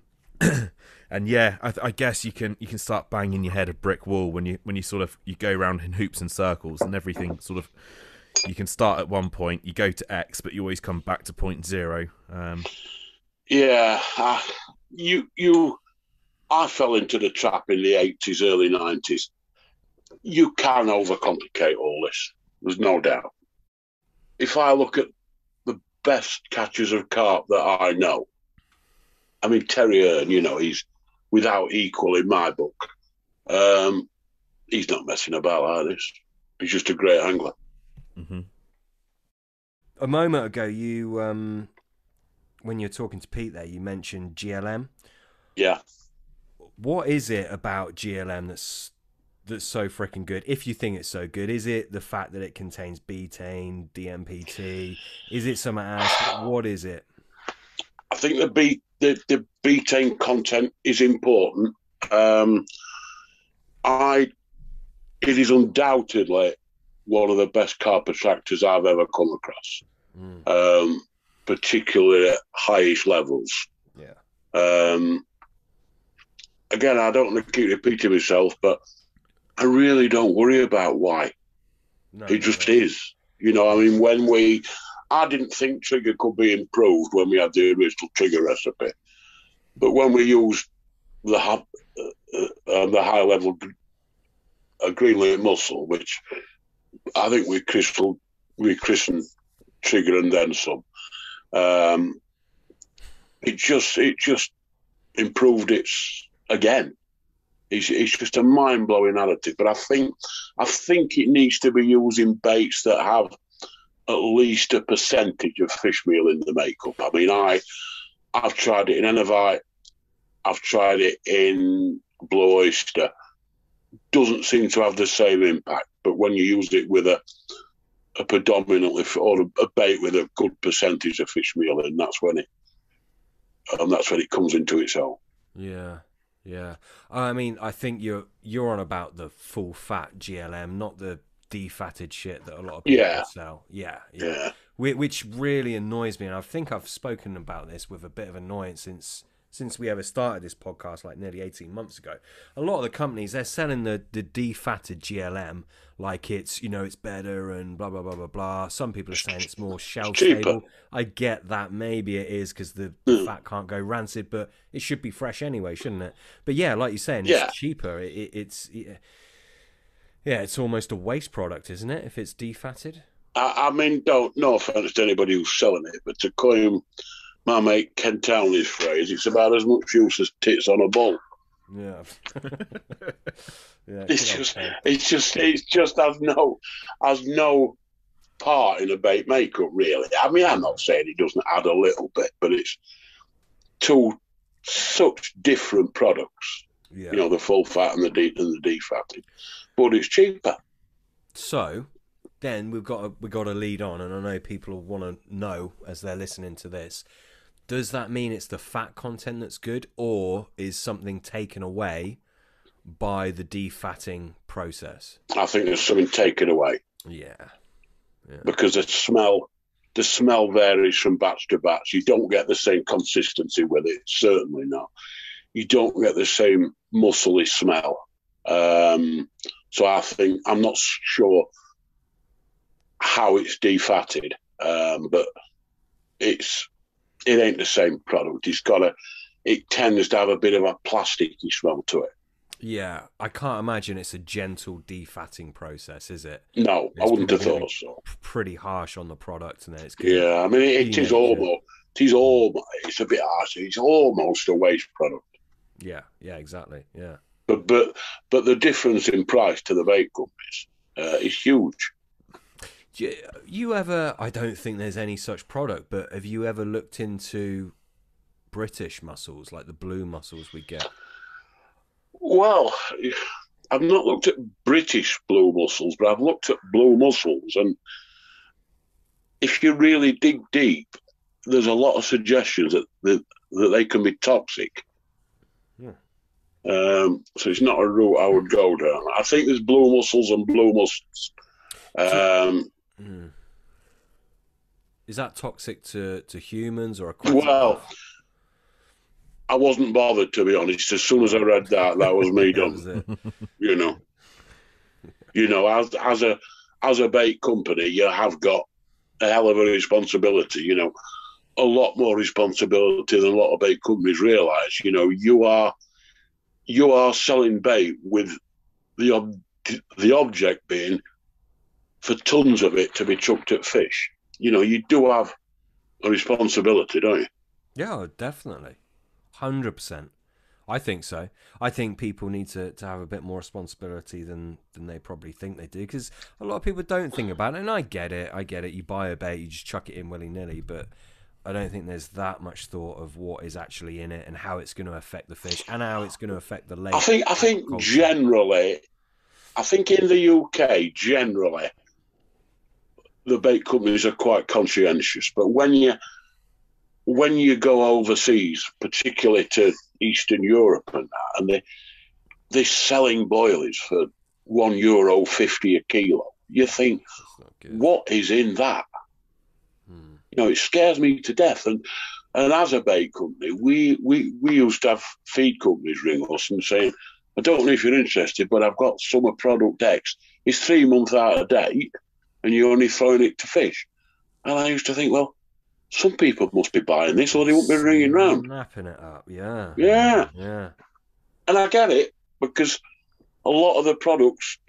S3: And I guess you can start banging your head a brick wall when you sort of you go around in hoops and circles, and everything sort of, you can start at one point, you go to X, but you always come back to point zero.
S2: I fell into the trap in the 80s, early 90s. You can overcomplicate all this. There's no doubt. If I look at the best catchers of carp that I know, I mean, Terry Hearn, you know, he's without equal in my book. He's not messing about like this. He's just a great angler.
S3: Mm-hmm.
S1: A moment ago, you when you're talking to Pete there, you mentioned GLM.
S2: Yeah.
S1: What is it about GLM that's so freaking good? If you think it's so good, is it the fact that it contains betaine, DMPT? Is it something else? What is it?
S2: I think the betaine content is important. It is undoubtedly one of the best carp attractors I've ever come across, particularly at highish levels.
S1: Yeah.
S2: Again, I don't want to keep repeating myself, but I really don't worry about why.
S1: No,
S2: it just is. You know, I mean, I didn't think trigger could be improved when we had the original trigger recipe. But when we used the high level greenlit mussel, which I think we christened trigger and then some, it just improved its again. It's just a mind-blowing additive. But I think it needs to be used in baits that have at least a percentage of fish meal in the makeup. I mean, I've tried it in Enovite. I've tried it in Blue Oyster. Doesn't seem to have the same impact. But when you use it with a predominantly, or a bait with a good percentage of fish meal in, that's when it comes into its own.
S1: Yeah. Yeah, I mean, I think you're on about the full fat GLM, not the defatted shit that a lot of people sell. Yeah. Which really annoys me, and I think I've spoken about this with a bit of annoyance since we ever started this podcast, like nearly 18 months ago. A lot of the companies, they're selling the defatted GLM like it's, you know, it's better and blah blah blah blah blah. Some people are saying it's more shelf stable. I get that, maybe it is because the fat can't go rancid, but it should be fresh anyway, shouldn't it? But yeah, like you're saying, it's cheaper. It's almost a waste product, isn't it, if it's defatted?
S2: I mean, no offense to anybody who's selling it, but to coin my mate Ken Townley's phrase, it's about as much use as tits on a bull.
S1: Yeah.
S2: It's just has no part in a bait makeup, really. I mean, I'm not saying it doesn't add a little bit, but it's two such different products.
S1: Yeah.
S2: You know, the full fat and the defatted, but it's cheaper.
S1: So then we've got to lead on, and I know people will want to know as they're listening to this. Does that mean it's the fat content that's good, or is something taken away by the defatting process?
S2: I think there's something taken away.
S1: Yeah.
S2: Because the smell varies from batch to batch. You don't get the same consistency with it, certainly not. You don't get the same muscly smell. So I think, I'm not sure how it's defatted, but it ain't the same product. It tends to have a bit of a plasticky smell to it.
S1: Yeah, I can't imagine it's a gentle defatting process, is it?
S2: No, I wouldn't have thought so.
S1: Pretty harsh on the product, and then it's
S2: yeah. I mean, it is almost. It's a bit harsh. It's almost a waste product.
S1: Yeah, exactly. Yeah.
S2: But the difference in price to the vape companies is huge.
S1: You ever? I don't think there's any such product, but have you ever looked into British mussels, like the blue mussels we get?
S2: Well, I've not looked at British blue mussels, but I've looked at blue mussels, and if you really dig deep, there's a lot of suggestions that they can be toxic.
S1: Yeah.
S2: So it's not a route I would go down. I think there's blue mussels and blue mussels.
S1: Is that toxic to humans or
S2: well, I wasn't bothered, to be honest. As soon as I read that was me done.
S1: Was it?
S2: You know, as a bait company, you have got a hell of a responsibility. You know, a lot more responsibility than a lot of bait companies realise. You know, you are selling bait with the object being for tons of it to be chucked at fish. You know, you do have a responsibility, don't you?
S1: Yeah, definitely. 100%. I think so. I think people need to have a bit more responsibility than they probably think they do, because a lot of people don't think about it, and I get it. You buy a bait, you just chuck it in willy-nilly, but I don't think there's that much thought of what is actually in it and how it's going to affect the fish and how it's going to affect the lake.
S2: I think generally, I think in the UK, generally, the bait companies are quite conscientious, but when you go overseas, particularly to Eastern Europe and that, and they're selling boilies for €1.50 a kilo, you think, what is in that? You know, it scares me to death. And as a bait company, we used to have feed companies ring us and saying, I don't know if you're interested, but I've got summer product X. It's 3 months out of date, and you're only throwing it to fish. And I used to think, well, some people must be buying this or they won't be ringing round.
S1: Snapping it up, yeah.
S2: Yeah. And I get it, because a lot of the products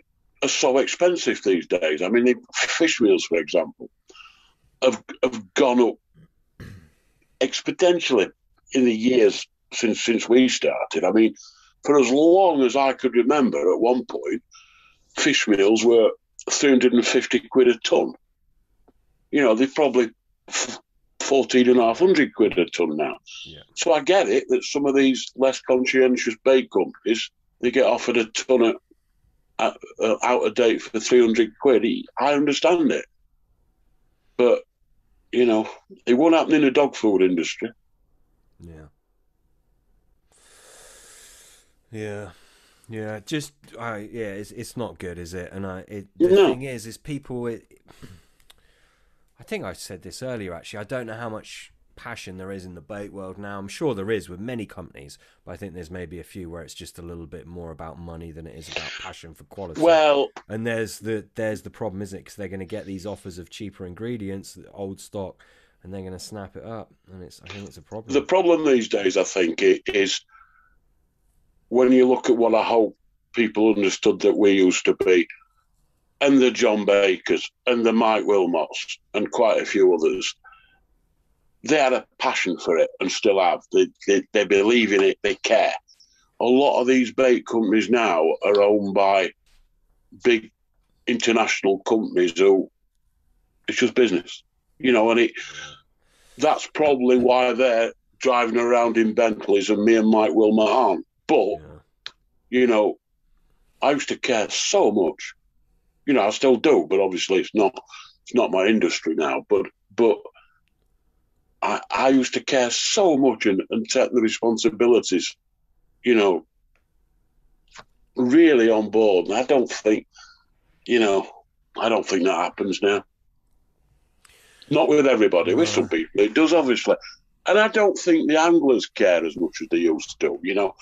S2: are so expensive these days. I mean, the fish meals, for example, have gone up exponentially in the years since we started. I mean, for as long as I could remember, at one point, fish meals were 350 quid a ton. You know, they're probably 1,400 quid a ton now.
S1: Yeah.
S2: So I get it that some of these less conscientious bait companies, they get offered a ton out of date for 300 quid. I understand it. But, you know, it won't happen in the dog food industry.
S1: Yeah. It's not good, is it? And the thing is people. I think I said this earlier. Actually, I don't know how much passion there is in the bait world now. I'm sure there is with many companies, but I think there's maybe a few where it's just a little bit more about money than it is about passion for quality.
S2: Well,
S1: and there's the problem, isn't it? Because they're going to get these offers of cheaper ingredients, old stock, and they're going to snap it up, and I think it's a problem.
S2: The problem these days, I think, is when you look at what I hope people understood that we used to be, and the John Bakers and the Mike Wilmots and quite a few others, they had a passion for it and still have. They believe in it, they care. A lot of these bait companies now are owned by big international companies who, it's just business, you know, and that's probably why they're driving around in Bentleys and me and Mike Wilmot aren't. But, you know, I used to care so much. You know, I still do, but obviously it's not my industry now. But I used to care so much and take the responsibilities, you know, really on board. And I don't think that happens now. Not with everybody, with some people. It does, obviously. And I don't think the anglers care as much as they used to, you know.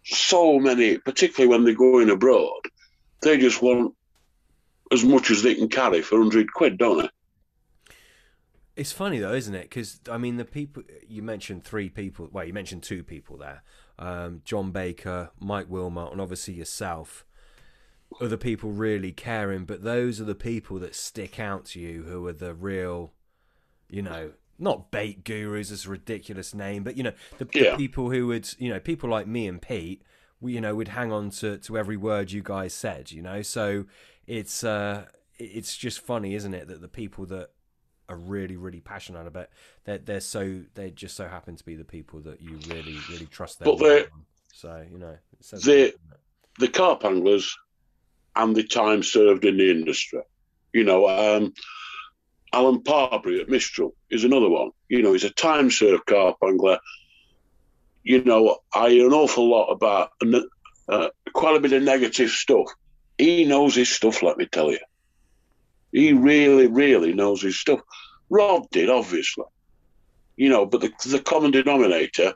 S2: So many, particularly when they're going abroad, they just want as much as they can carry for 100 quid, don't they?
S1: It's funny though, isn't it? Because I mean, the people you mentioned, 3 people. Well, you mentioned 2 people there: John Baker, Mike Wilmot, and obviously yourself. Are the people really caring? But those are the people that stick out to you, who are the real, you know, not bait gurus. It's a ridiculous name, but you know, the people who would, you know, people like me and Pete, we would hang on to every word you guys said, you know. So it's just funny, isn't it, that the people that are really, really passionate about it, they just so happen to be the people that you really, really trust their word on. So, you know,
S2: the carp anglers and the time served in the industry. You know, Alan Parbury at Mistral is another one. You know, he's a time served carp angler. You know, I hear an awful lot about quite a bit of negative stuff. He knows his stuff, let me tell you. He really, really knows his stuff. Rod did, obviously. You know, but the common denominator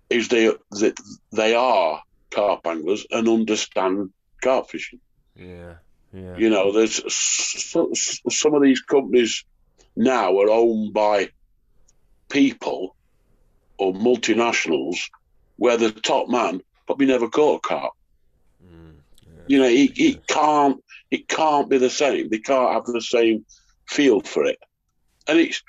S2: is they are carp anglers and understand carp fishing.
S1: Yeah, yeah.
S2: You know, there's some of these companies now are owned by people or multinationals where the top man probably never caught a carp. You know, it can't be the same. They can't have the same feel for it. And it's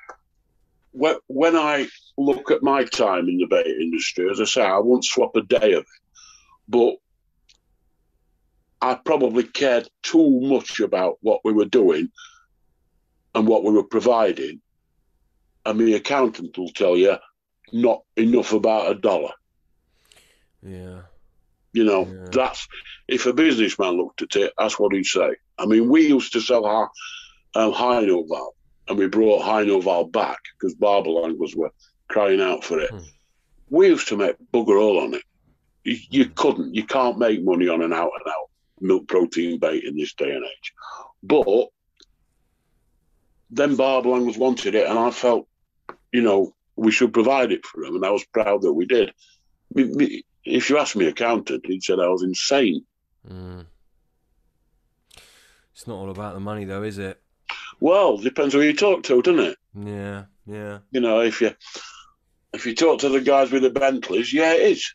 S2: when I look at my time in the bait industry, as I say, I won't swap a day of it, but I probably cared too much about what we were doing and what we were providing. And the accountant will tell you not enough about $1.
S1: Yeah.
S2: You know, that's, if a businessman looked at it, that's what he'd say. I mean, we used to sell our high noval, and we brought high noval back because barbel anglers were crying out for it. We used to make bugger all on it. You can't make money on an out-and-out milk protein bait in this day and age. But then barbel anglers wanted it, and I felt, you know, we should provide it for them, and I was proud that we did. If you ask me accountant, he'd said I was insane.
S1: It's not all about the money, though, is it?
S2: Well, depends who you talk to, doesn't it?
S1: Yeah, yeah.
S2: You know, if you talk to the guys with the Bentleys, yeah, it is.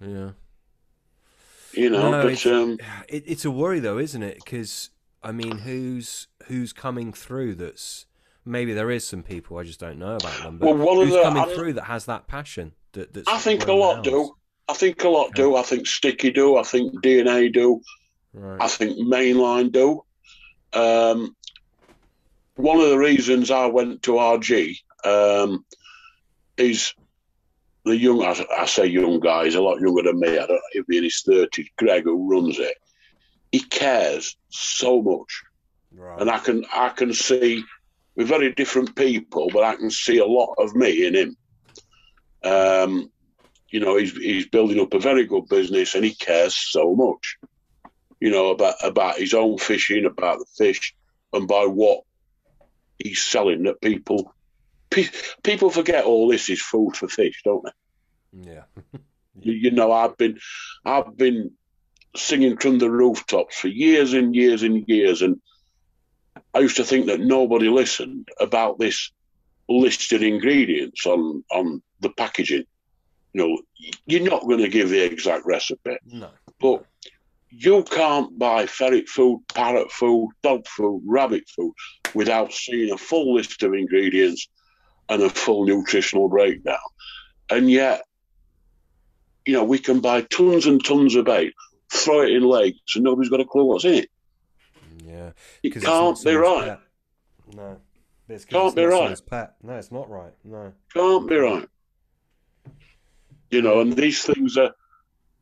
S1: Yeah.
S2: You know,
S1: no,
S2: but
S1: it's a worry though, isn't it? Because I mean, who's coming through? That's maybe there is some people I just don't know about them. But who's coming through that has that passion? That's
S2: I think a lot do. I think a lot do. I think Sticky do. I think DNA do.
S1: Right.
S2: I think Mainline do. One of the reasons I went to RG is the young, I say young guy, he's a lot younger than me. I don't know, he'll be in his 30s. Greg, who runs it, he cares so much.
S1: Right.
S2: And I can see, we're very different people, but I can see a lot of me in him. You know, he's building up a very good business, and he cares so much, you know, about his own fishing, about the fish, and by what he's selling. That people forget all this is food for fish, don't they?
S1: Yeah.
S2: You know, I've been singing from the rooftops for years and years and years, and I used to think that nobody listened about this listed ingredients on the packaging. You know, you're not going to give the exact recipe.
S1: No.
S2: But you can't buy ferret food, parrot food, dog food, rabbit food without seeing a full list of ingredients and a full nutritional breakdown. And yet, you know, we can buy tons and tons of bait, throw it in lakes, and nobody's got a clue what's in it.
S1: Yeah.
S2: It can't be right.
S1: Pet. No. It's
S2: can't be right.
S1: Pet. No, it's not right. No.
S2: Can't be right. You know, and these things are,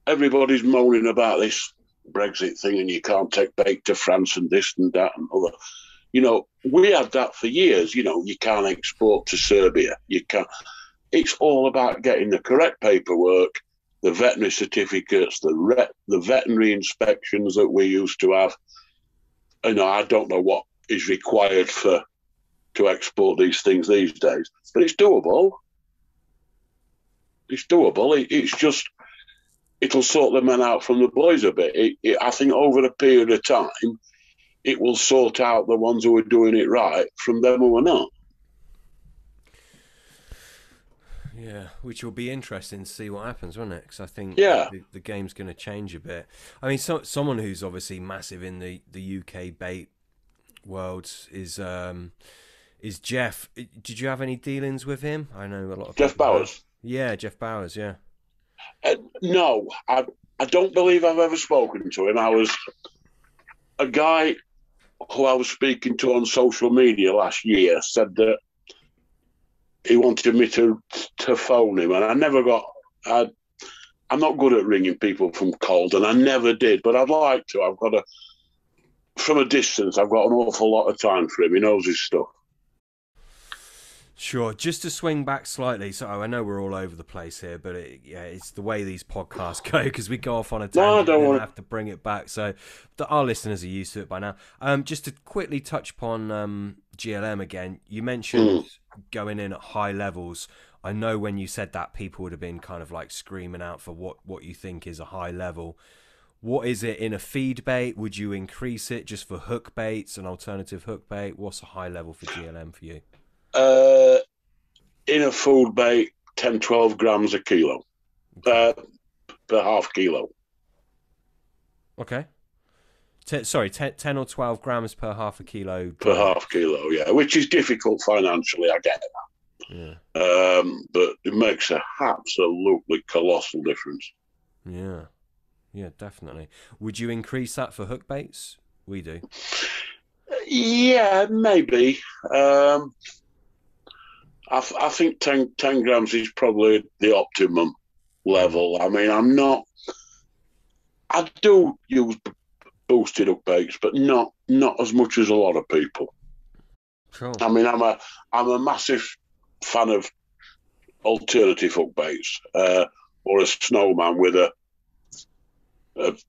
S2: everybody's moaning about this Brexit thing, and you can't take bait to France and this and that and other. You know, we had that for years. You know, you can't export to Serbia. You can't. It's all about getting the correct paperwork, the veterinary certificates, the veterinary inspections that we used to have. You know, I don't know what is required to export these things these days, but it's doable. It's doable. It's just, it'll sort the men out from the boys a bit. I think over a period of time, it will sort out the ones who are doing it right from them who are not.
S1: Yeah, which will be interesting to see what happens, won't it? Because I think the game's going to change a bit. I mean, someone who's obviously massive in the UK bait world is Jeff. Did you have any dealings with him? I know a lot of
S2: Jeff Bowers.
S1: Yeah, Jeff Bowers. Yeah.
S2: No, I don't believe I've ever spoken to him. I was a guy who I was speaking to on social media last year said that he wanted me to phone him, and I never got. I'm not good at ringing people from cold, and I never did, but I'd like to. From a distance, I've got an awful lot of time for him. He knows his stuff.
S1: Sure. Just to swing back slightly, so I know we're all over the place here, but it's the way these podcasts go, because we go off on a tangent and then have to bring it back. So our listeners are used to it by now. Just to quickly touch upon GLM again, you mentioned going in at high levels. I know when you said that, people would have been kind of like screaming out for what you think is a high level. What is it in a feed bait? Would you increase it just for hook baits, an alternative hook bait? What's a high level for GLM for you?
S2: In a food bait, 10, 12 grams a kilo, per half kilo.
S1: Okay. 10 or 12 grams per half a kilo.
S2: Per half kilo, yeah, which is difficult financially, I get that.
S1: Yeah.
S2: But it makes an absolutely colossal difference.
S1: Yeah. Yeah, definitely. Would you increase that for hook baits? We do.
S2: Yeah, maybe. I think 10 grams is probably the optimum level. I mean, I do use boosted hook baits, but not as much as a lot of people.
S1: Cool.
S2: I mean, I'm a massive fan of alternative hook baits, or a snowman with a what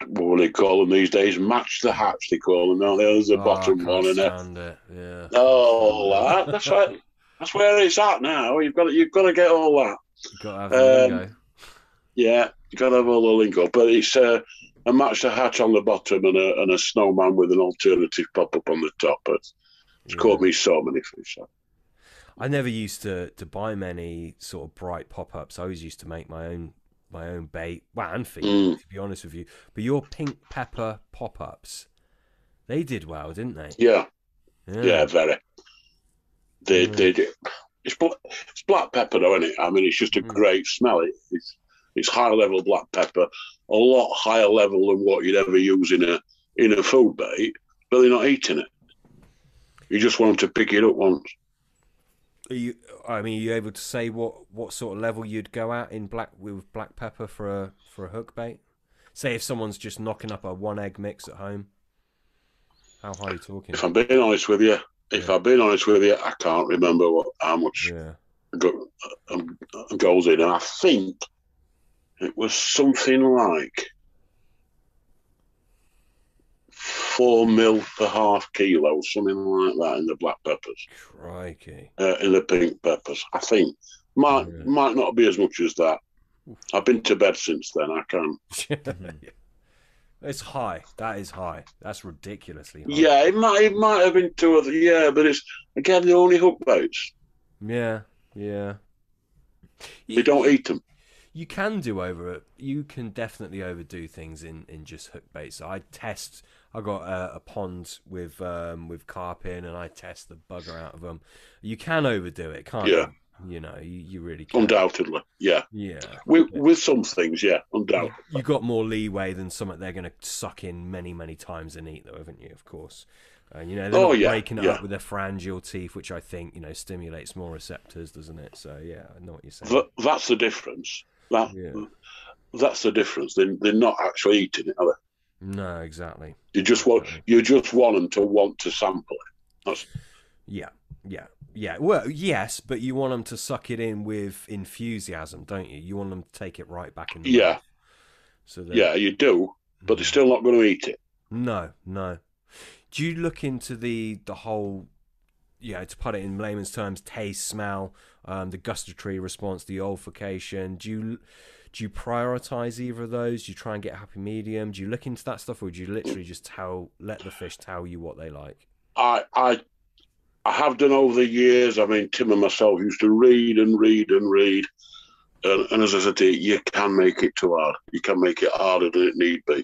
S2: do they call them these days? Match the hatch, they call them. Now there's a bottom one in it.
S1: Yeah.
S2: Oh, that's right. That's where it's at now. You've got to get all that.
S1: You've got to have the lingo.
S2: Yeah, you've got to have all the lingo. But it's a match the hatch on the bottom and a snowman with an alternative pop up on the top. It's caught me so many fish.
S1: I never used to buy many sort of bright pop-ups. I always used to make my own bait, and feed, to be honest with you. But your pink pepper pop-ups, they did well, didn't they?
S2: Yeah, very. They did. It's black pepper, though, isn't it? I mean, it's just a great smell. It's high-level black pepper, a lot higher level than what you'd ever use in a food bait, but they're not eating it. You just want them to pick it up once.
S1: Are you able to say what sort of level you'd go at with black pepper for a hook bait? Say if someone's just knocking up a 1 egg mix at home, how high are you talking?
S2: If I'm being honest with you, I can't remember how much goes in, and I think it was something like 4 mil per half kilo, something like that, in the black peppers.
S1: Crikey.
S2: In the pink peppers, I think. Might not be as much as that. I've been to bed since then. I can't.
S1: It's high. That is high. That's ridiculously high.
S2: Yeah, it might have been 2 or 3. Yeah, but it's again the only hook baits.
S1: Yeah.
S2: They don't eat them.
S1: You can definitely overdo things in just hook baits. So I got a pond with carp in, and I test the bugger out of them. You can overdo it, can't you? You know, you really can.
S2: Undoubtedly, yeah. With some things, yeah, undoubtedly.
S1: You got more leeway than something they're going to suck in many, many times and eat, though, haven't you? Of course. They're not breaking it up with their phalangeal teeth, which I think stimulates more receptors, doesn't it? So yeah, I know what you're saying.
S2: That's the difference. That's the difference. They're not actually eating it, are they?
S1: No, exactly.
S2: You just want them to want to sample it.
S1: Yeah. Well, yes, but you want them to suck it in with enthusiasm, don't you? You want them to take it right back in the mouth. So you do, but they're still not going to eat it. No. Do you look into the whole, to put it in layman's terms, taste, smell, the gustatory response, the olfaction? Do you prioritize either of those? Do you try and get a happy medium? Do you look into that stuff, or do you literally just let the fish tell you what they like?
S2: I have done over the years. I mean, Tim and myself used to read and read and read. And as I said to you, you can make it too hard. You can make it harder than it need be.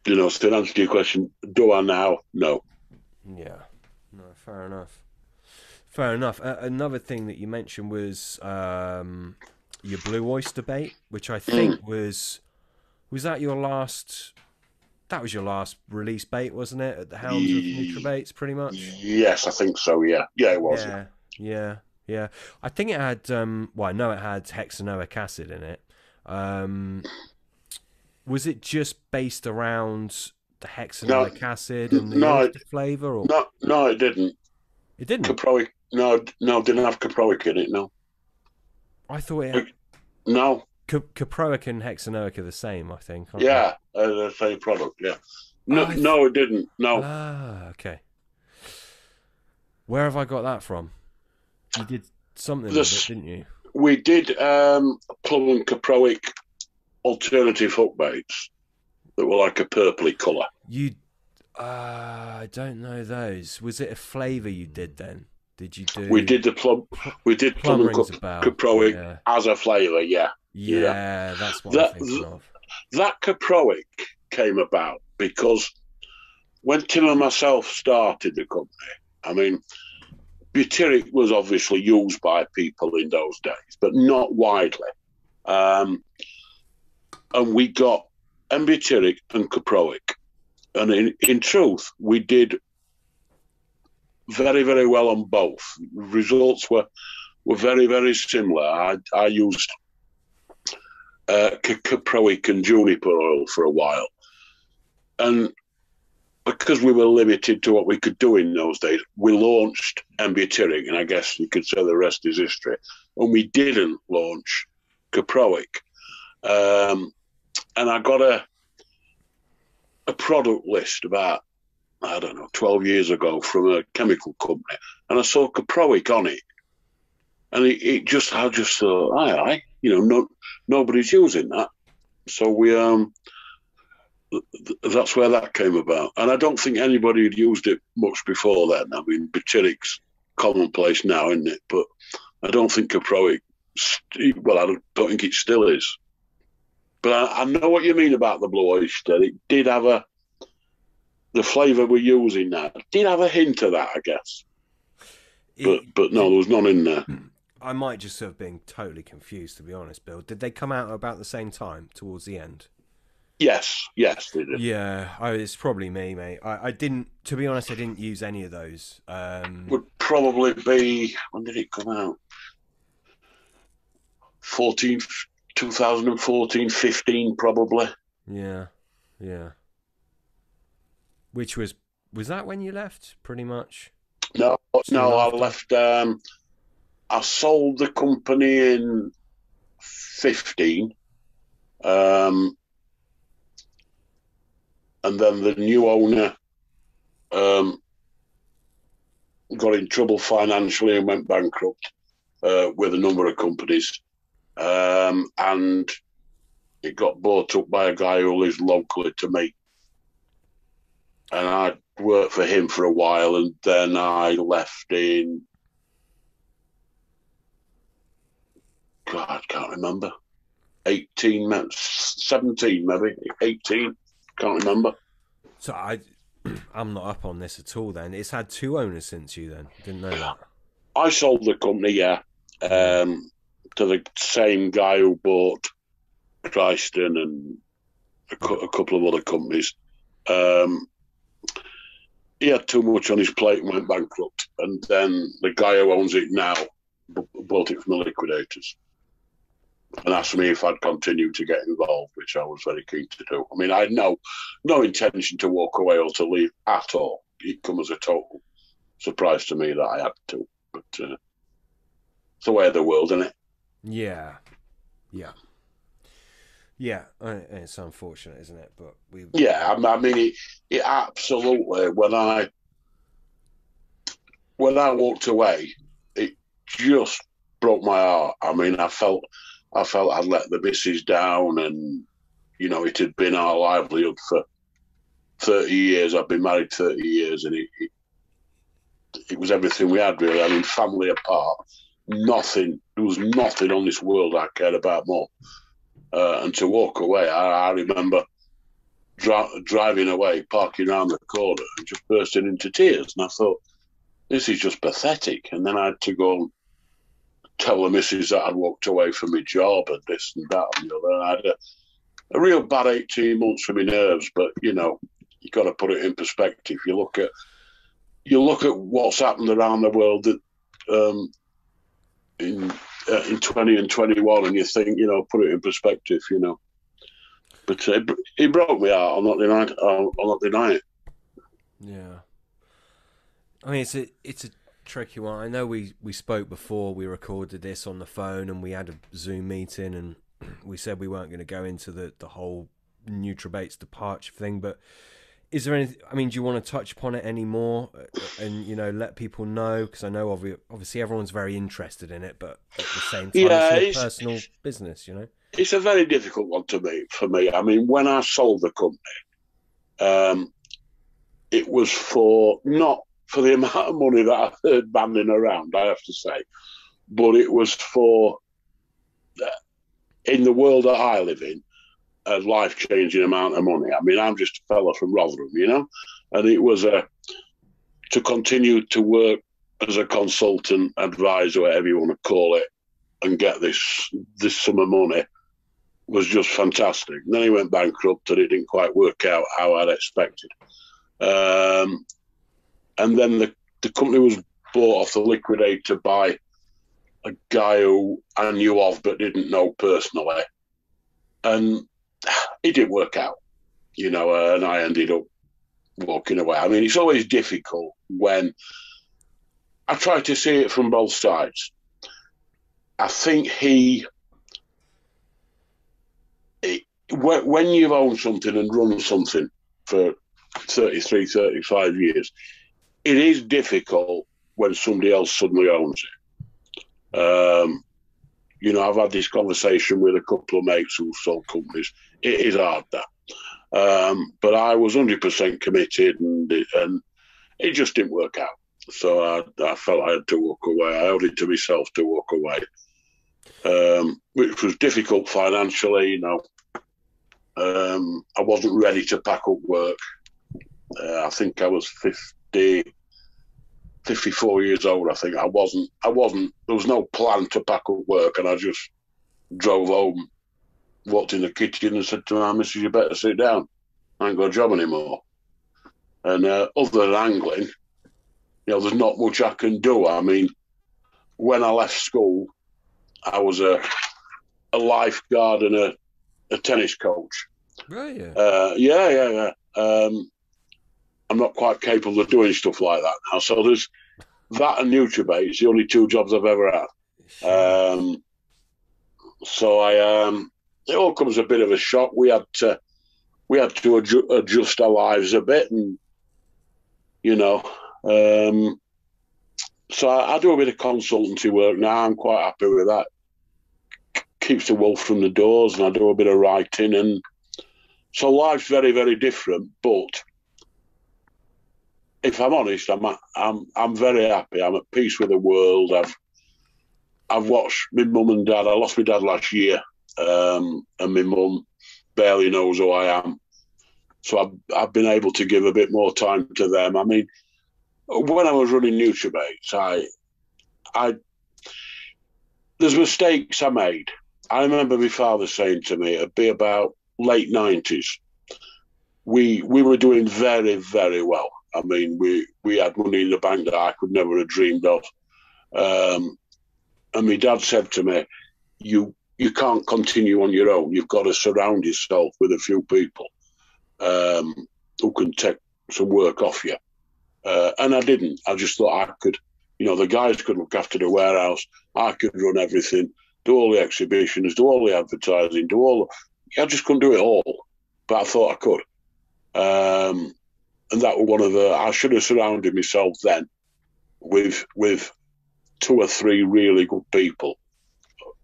S2: So to answer your question, do I now? No.
S1: Yeah. No, fair enough. Another thing that you mentioned was your blue oyster bait, which I think was that your last... That was your last release bait, wasn't it? At the helms of NutriBaits, pretty much?
S2: Yes, I think so, yeah. Yeah, it was.
S1: Yeah. Yeah. I think it had, well, I know it had hexanoic acid in it. Was it just based around the hexanoic acid and the oyster flavour? Or?
S2: No, it didn't.
S1: It didn't?
S2: Caproic, no, didn't have caproic in it, no.
S1: I thought it had...
S2: No.
S1: Caproic and hexanoic are the same, I think.
S2: Yeah, the same product, yeah. No, it didn't, no.
S1: Ah, okay. Where have I got that from? You did something with it, didn't you?
S2: We did plum and caproic alternative hook baits that were like a purpley colour.
S1: I don't know those. Was it a flavour you did then? Did you do?
S2: We did plum and caproic as a flavour, yeah.
S1: Yeah, that's what I'm thinking of.
S2: That caproic came about because when Tim and myself started the company, I mean, butyric was obviously used by people in those days, but not widely. And we got butyric and caproic. And in truth, we did very, very well on both. Results were very, very similar. I used caproic and juniper oil for a while. And because we were limited to what we could do in those days, we launched butyric, and I guess you could say the rest is history. And we didn't launch caproic. And I got a product list about, I don't know, 12 years ago from a chemical company, and I saw caproic on it. And I just thought, aye, nobody's using that. So we, that's where that came about. And I don't think anybody had used it much before then. I mean, butyric's commonplace now, isn't it? But I don't think caproic, well, I don't think it still is. But I know what you mean about the blue oyster. It did have the flavour we're using now, did have a hint of that, I guess. But no, there was none in there.
S1: I might just have been totally confused, to be honest, Bill. Did they come out about the same time, towards the end?
S2: Yes, they did.
S1: Yeah, it's probably me, mate. I didn't, to be honest, I didn't use any of those.
S2: Would probably be, when did it come out? 2014, 15, probably.
S1: Yeah. Which was that when you left, pretty much?
S2: No, I left. I sold the company in 15. And then the new owner got in trouble financially and went bankrupt with a number of companies. And it got bought up by a guy who lives locally to me. And I worked for him for a while, and then I left in, God, I can't remember, 17 maybe, 18, can't remember.
S1: So I'm not up on this at all then. It's had two owners since you then, didn't know that.
S2: I sold the company, yeah, to the same guy who bought Christen and a couple of other companies. He had too much on his plate and went bankrupt. And then the guy who owns it now bought it from the liquidators and asked me if I'd continue to get involved, which I was very keen to do. I mean, I had no intention to walk away or to leave at all. It come as a total surprise to me that I had to. But it's the way of the world, isn't it?
S1: Yeah. It's unfortunate, isn't it? But
S2: yeah, I mean, it absolutely. When I walked away, it just broke my heart. I mean, I felt I'd let the missus down, and it had been our livelihood for 30 years. I've been married 30 years, and it was everything we had, really. I mean, family apart, nothing. There was nothing on this world I cared about more. And to walk away, I remember driving away, parking around the corner, and just bursting into tears. And I thought, this is just pathetic. And then I had to go and tell the missus that I'd walked away from my job and this and that and the other. And I had a real bad 18 months for my nerves. But you got to put it in perspective. You look at what's happened around the world. That in 20 and 21, and you think, put it in perspective, But it broke me out. I'll not deny it.
S1: Yeah. I mean, it's a tricky one. I know we spoke before we recorded this on the phone, and we had a Zoom meeting, and we said we weren't going to go into the whole NutraBait's departure thing, but is there anything, I mean, do you want to touch upon it anymore and, let people know? Because I know obviously everyone's very interested in it, but at the same time, it's your personal business, It's
S2: a very difficult one for me. I mean, when I sold the company, it was not for the amount of money that I heard banding around, I have to say, but it was for, in the world that I live in, a life-changing amount of money. I mean, I'm just a fella from Rotherham, and it was to continue to work as a consultant, advisor, whatever you want to call it, and get this sum of money was just fantastic. And then he went bankrupt, and it didn't quite work out how I'd expected. And then the company was bought off the liquidator by a guy who I knew of but didn't know personally. And it didn't work out, and I ended up walking away. I mean, it's always difficult when I try to see it from both sides. I think when you've owned something and run something for 33, 35 years, it is difficult when somebody else suddenly owns it. I've had this conversation with a couple of mates who sold companies. It is hard, that. But I was 100% committed, and it just didn't work out. So I felt I had to walk away. I owed it to myself to walk away, which was difficult financially. I wasn't ready to pack up work. I think I was 54 years old. I think I wasn't. There was no plan to pack up work, and I just drove home, walked in the kitchen, and said to my missus, "You better sit down. I ain't got a job anymore." And other than angling, there's not much I can do. I mean, when I left school, I was a lifeguard and a tennis coach.
S1: Right.
S2: Yeah. I'm not quite capable of doing stuff like that now. So there's that and NutraBait. It's the only two jobs I've ever had. So it all comes a bit of a shock. We had to adjust our lives a bit, and so I do a bit of consultancy work now. I'm quite happy with that. Keeps the wolf from the doors, and I do a bit of writing, and so life's very, very different. But if I'm honest, I'm very happy. I'm at peace with the world. I've watched my mum and dad. I lost my dad last year, and my mum barely knows who I am. So I've been able to give a bit more time to them. I mean, when I was running NutraBait, there's mistakes I made. I remember my father saying to me, it'd be about late 90s. We were doing very, very well. I mean, we had money in the bank that I could never have dreamed of. And my dad said to me, you can't continue on your own. You've got to surround yourself with a few people who can take some work off you. And I didn't. I just thought I could, the guys could look after the warehouse. I could run everything, do all the exhibitions, do all the advertising, I just couldn't do it all. But I thought I could. And that was I should have surrounded myself then with 2 or 3 really good people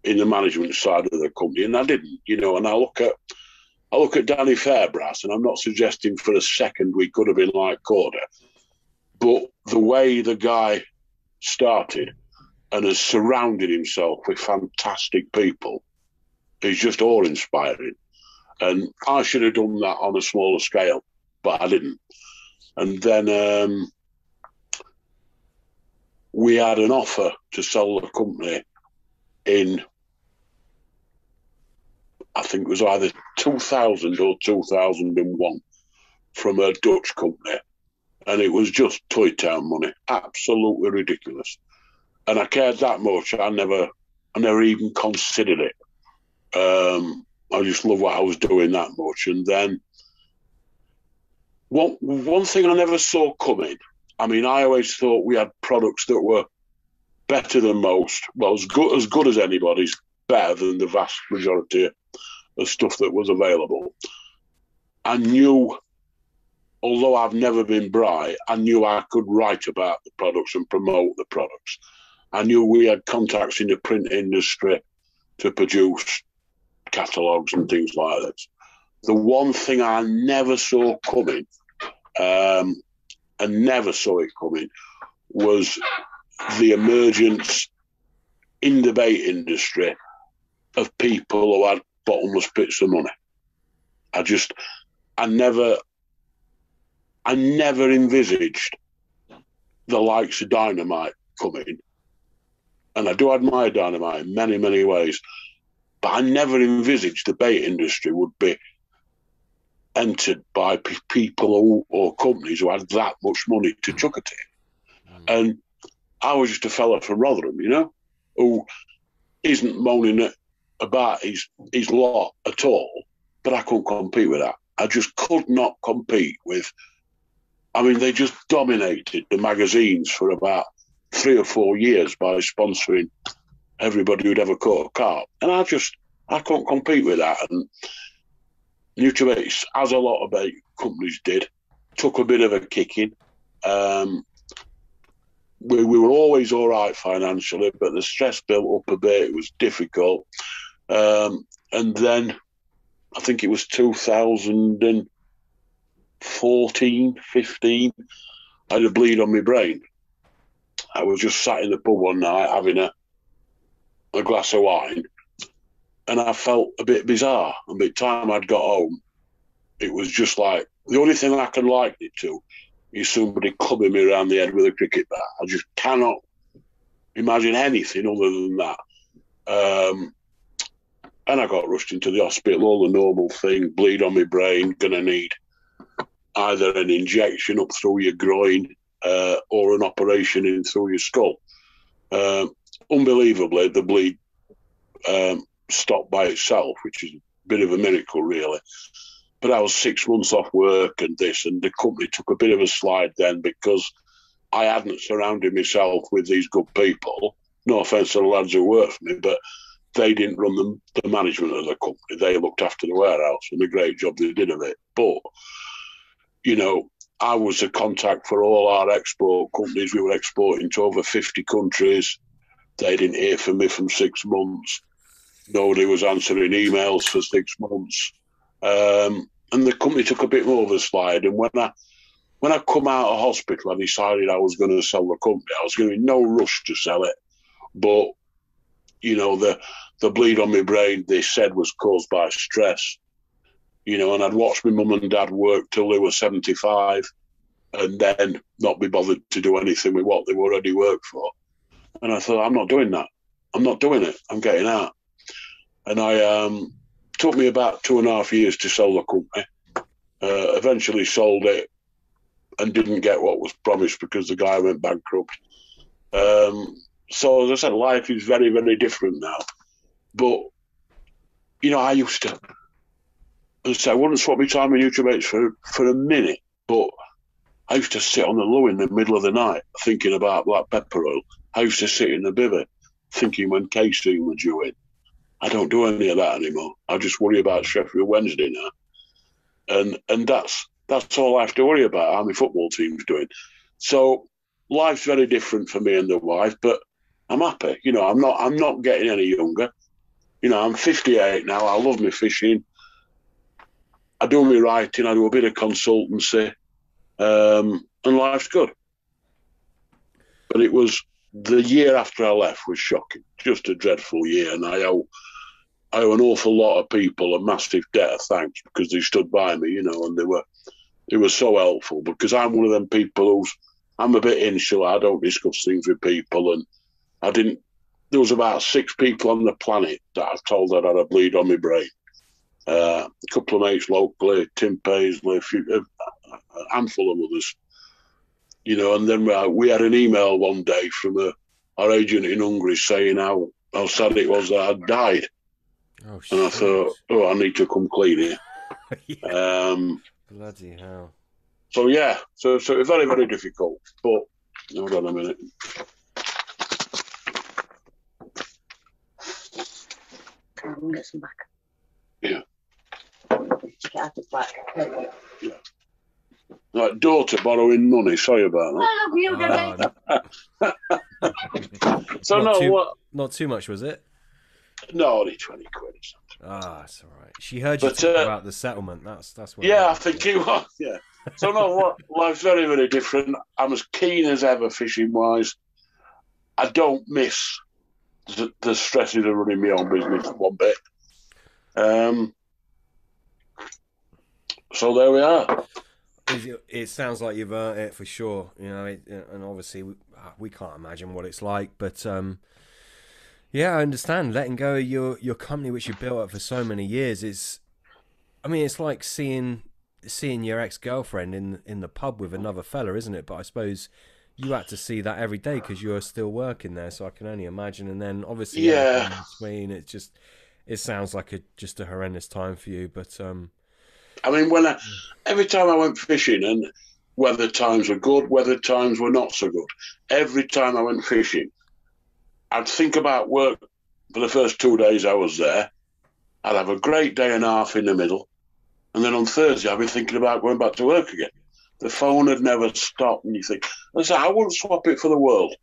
S2: in the management side of the company, and I didn't, and I look at Danny Fairbrass, and I'm not suggesting for a second we could have been like Corder, but the way the guy started and has surrounded himself with fantastic people is just awe-inspiring. And I should have done that on a smaller scale, but I didn't. And then we had an offer to sell the company in, I think it was either 2000 or 2001, from a Dutch company. And it was just Toy Town money, absolutely ridiculous. And I cared that much. I never even considered it. I just loved what I was doing that much. And then one thing I never saw coming, I mean, I always thought we had products that were better than most. Well, as good as anybody's, better than the vast majority of stuff that was available. I knew, although I've never been bright, I knew I could write about the products and promote the products. I knew we had contacts in the print industry to produce catalogues and things like this. The one thing I never saw coming, and never saw it coming, was the emergence in the bait industry of people who had bottomless pits of money. I never envisaged the likes of Dynamite coming. And I do admire Dynamite in many, many ways. But I never envisaged the bait industry would be entered by people or companies who had that much money to chuck at it. And I was just a fella from Rotherham, who isn't moaning about his lot at all, but I couldn't compete with that. I just could not compete with. I mean, they just dominated the magazines for about 3 or 4 years by sponsoring everybody who'd ever caught a carp. And I couldn't compete with that. And Nutribaits, as a lot of bait companies did, took a bit of a kicking. We were always all right financially, but the stress built up a bit. It was difficult. And then I think it was 2014, 15, I had a bleed on my brain. I was just sat in the pub one night having a glass of wine, and I felt a bit bizarre. And by the time I'd got home, it was just like, the only thing I can liken it to is somebody clubbing me around the head with a cricket bat. I just cannot imagine anything other than that. And I got rushed into the hospital, all the normal thing, bleed on my brain, going to need either an injection up through your groin or an operation in through your skull. Unbelievably, the bleed stopped by itself, which is a bit of a miracle, really. But I was 6 months off work and the company took a bit of a slide then because I hadn't surrounded myself with these good people. No offence to the lads who work for me, but they didn't run the management of the company. They looked after the warehouse, and a great job they did of it. But, I was a contact for all our export companies. We were exporting to over 50 countries. They didn't hear from me for 6 months. Nobody was answering emails for 6 months. And the company took a bit more of a slide. And when I come out of hospital, I decided I was going to sell the company. I was going to be no rush to sell it. But, the bleed on my brain, they said, was caused by stress. And I'd watched my mum and dad work till they were 75 and then not be bothered to do anything with what they already worked for. And I thought, I'm not doing that. I'm not doing it. I'm getting out. And took me about 2.5 years to sell the company. Eventually sold it and didn't get what was promised because the guy went bankrupt. So as I said, life is very, very different now. But, I used to, as I said, I wouldn't swap my time with Nutribaits for a minute, but I used to sit on the loo in the middle of the night thinking about black pepper oil. I used to sit in the bivvy thinking when casein were due in. I don't do any of that anymore. I just worry about Sheffield Wednesday now. And that's all I have to worry about, how my football team's doing. So life's very different for me and the wife, but I'm happy. I'm not getting any younger. I'm 58 now. I love my fishing. I do my writing. I do a bit of consultancy. And life's good. But it was the year after I left was shocking. Just a dreadful year. And I owe an awful lot of people a massive debt of thanks because they stood by me, and they were so helpful because I'm one of them people I'm a bit insular. I don't discuss things with people. And there was about 6 people on the planet that I've told that I had a bleed on my brain. A couple of mates locally, Tim Paisley, a handful of others. And then we had an email one day from a our agent in Hungary saying how sad it was that I'd died.
S1: Oh,
S2: and I thought, I need to come clean here.
S1: Bloody hell.
S2: So yeah, so it was very, very difficult. But hold on a minute.
S4: I'm gonna get some back.
S2: Yeah.
S4: Get out the back.
S2: Yeah. Like daughter borrowing money. Sorry about that. So
S1: not too much, was it?
S2: No, only 20 quid or something.
S1: Ah, it's all right. She heard you talk about the settlement. That's what.
S2: Yeah, I think it was. Yeah. So life's very, very different. I'm as keen as ever fishing wise. I don't miss the stresses of running my own business one bit. So there we are.
S1: It sounds like you've earned it for sure, and obviously we can't imagine what it's like, but yeah, I understand letting go of your company which you built up for so many years. It's like seeing your ex-girlfriend in the pub with another fella, isn't it? But I suppose you had to see that every day because you're still working there, so I can only imagine. And then obviously in between, it sounds like just a horrendous time for you, but
S2: every time I went fishing, and whether times were good, whether times were not so good, every time I went fishing, I'd think about work for the first 2 days I was there. I'd have a great day and a half in the middle, and then on Thursday I'd be thinking about going back to work again. The phone had never stopped, and you think, I wouldn't swap it for the world,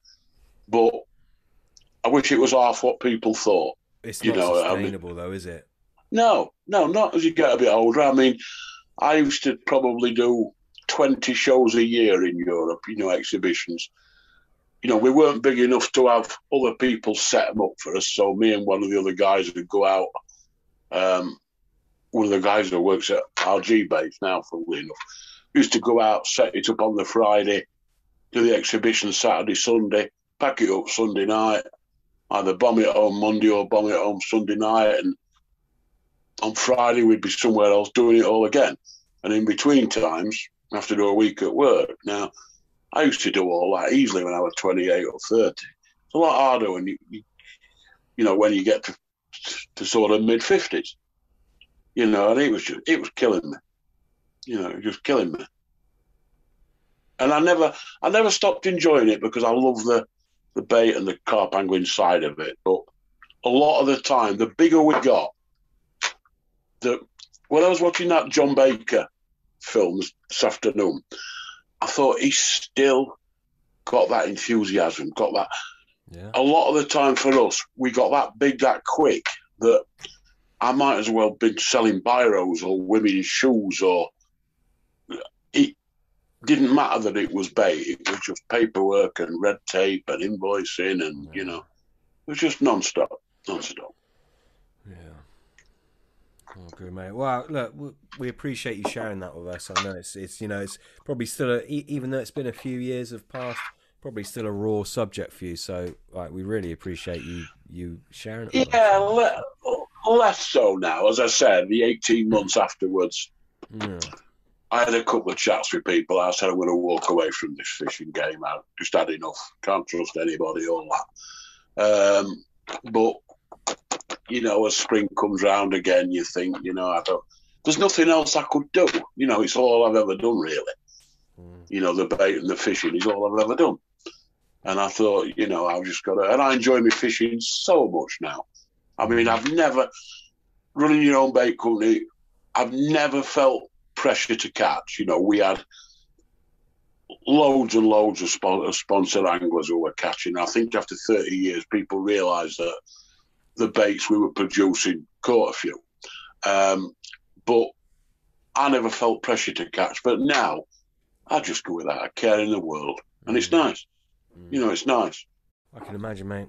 S2: but I wish it was half what people thought.
S1: It's not sustainable, though, is it?
S2: No, not as you get a bit older. I used to probably do 20 shows a year in Europe, exhibitions. We weren't big enough to have other people set them up for us, so me and one of the other guys would go out. One of the guys who works at RG Base now, funnily enough, used to go out, set it up on the Friday, do the exhibition Saturday, Sunday, pack it up Sunday night, either bomb it home Monday or bomb it home Sunday night, and on Friday we'd be somewhere else doing it all again. And in between times, I have to do a week at work. Now, I used to do all that easily when I was 28 or 30. It's a lot harder when when you get to sort of mid-50s. And it was killing me. It was just killing me. And I never stopped enjoying it because I love the bait and the carp angling side of it. But a lot of the time, the bigger we got, when I was watching that John Baker film this afternoon, I thought he's still got that enthusiasm, got that.
S1: Yeah. A
S2: lot of the time for us, we got that big, that quick, that I might as well been selling biros or women's shoes, or it didn't matter that it was bait. It was just paperwork and red tape and invoicing, and it was just non-stop.
S1: Yeah. Oh, good, mate. Well, look, we appreciate you sharing that with us. I know it's probably still even though it's been a few years have passed, probably still a raw subject for you. So, we really appreciate you sharing it with us.
S2: Yeah, less so now. As I said, the 18 months afterwards, I had a couple of chats with people. I said, I'm going to walk away from this fishing game. I've just had enough. Can't trust anybody, all that. But as spring comes round again, you think, there's nothing else I could do. It's all I've ever done, really. The bait and the fishing is all I've ever done. And I thought, I've just got to, and I enjoy my fishing so much now. I've never, running your own bait company, I've never felt pressure to catch. We had loads and loads of sponsored anglers who were catching. I think after 30 years, people realised that the baits we were producing caught a few. But I never felt pressure to catch. But now, I just go without a care in the world. And it's nice. It's nice.
S1: I can imagine, mate.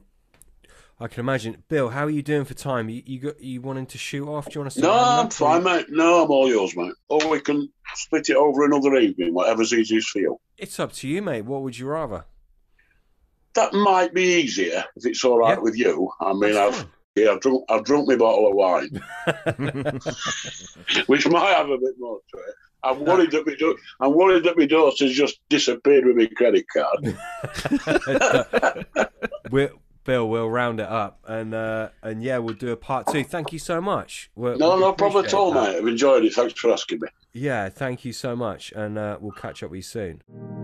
S1: I can imagine. Bill, how are you doing for time? You wanting to shoot off? Do you want to?
S2: No, I'm fine, mate. No, I'm all yours, mate. Or we can split it over another evening, whatever's easiest for you.
S1: It's up to you, mate. What would you rather?
S2: That might be easier if it's all right with you. I've drunk my bottle of wine, which might have a bit more to it. I'm worried that my daughter's just disappeared with my credit card.
S1: We'll round it up, and yeah, we'll do a part 2. Thank you so much.
S2: No problem at all, mate. I've enjoyed it. Thanks for asking me.
S1: Yeah, thank you so much, and we'll catch up with you soon.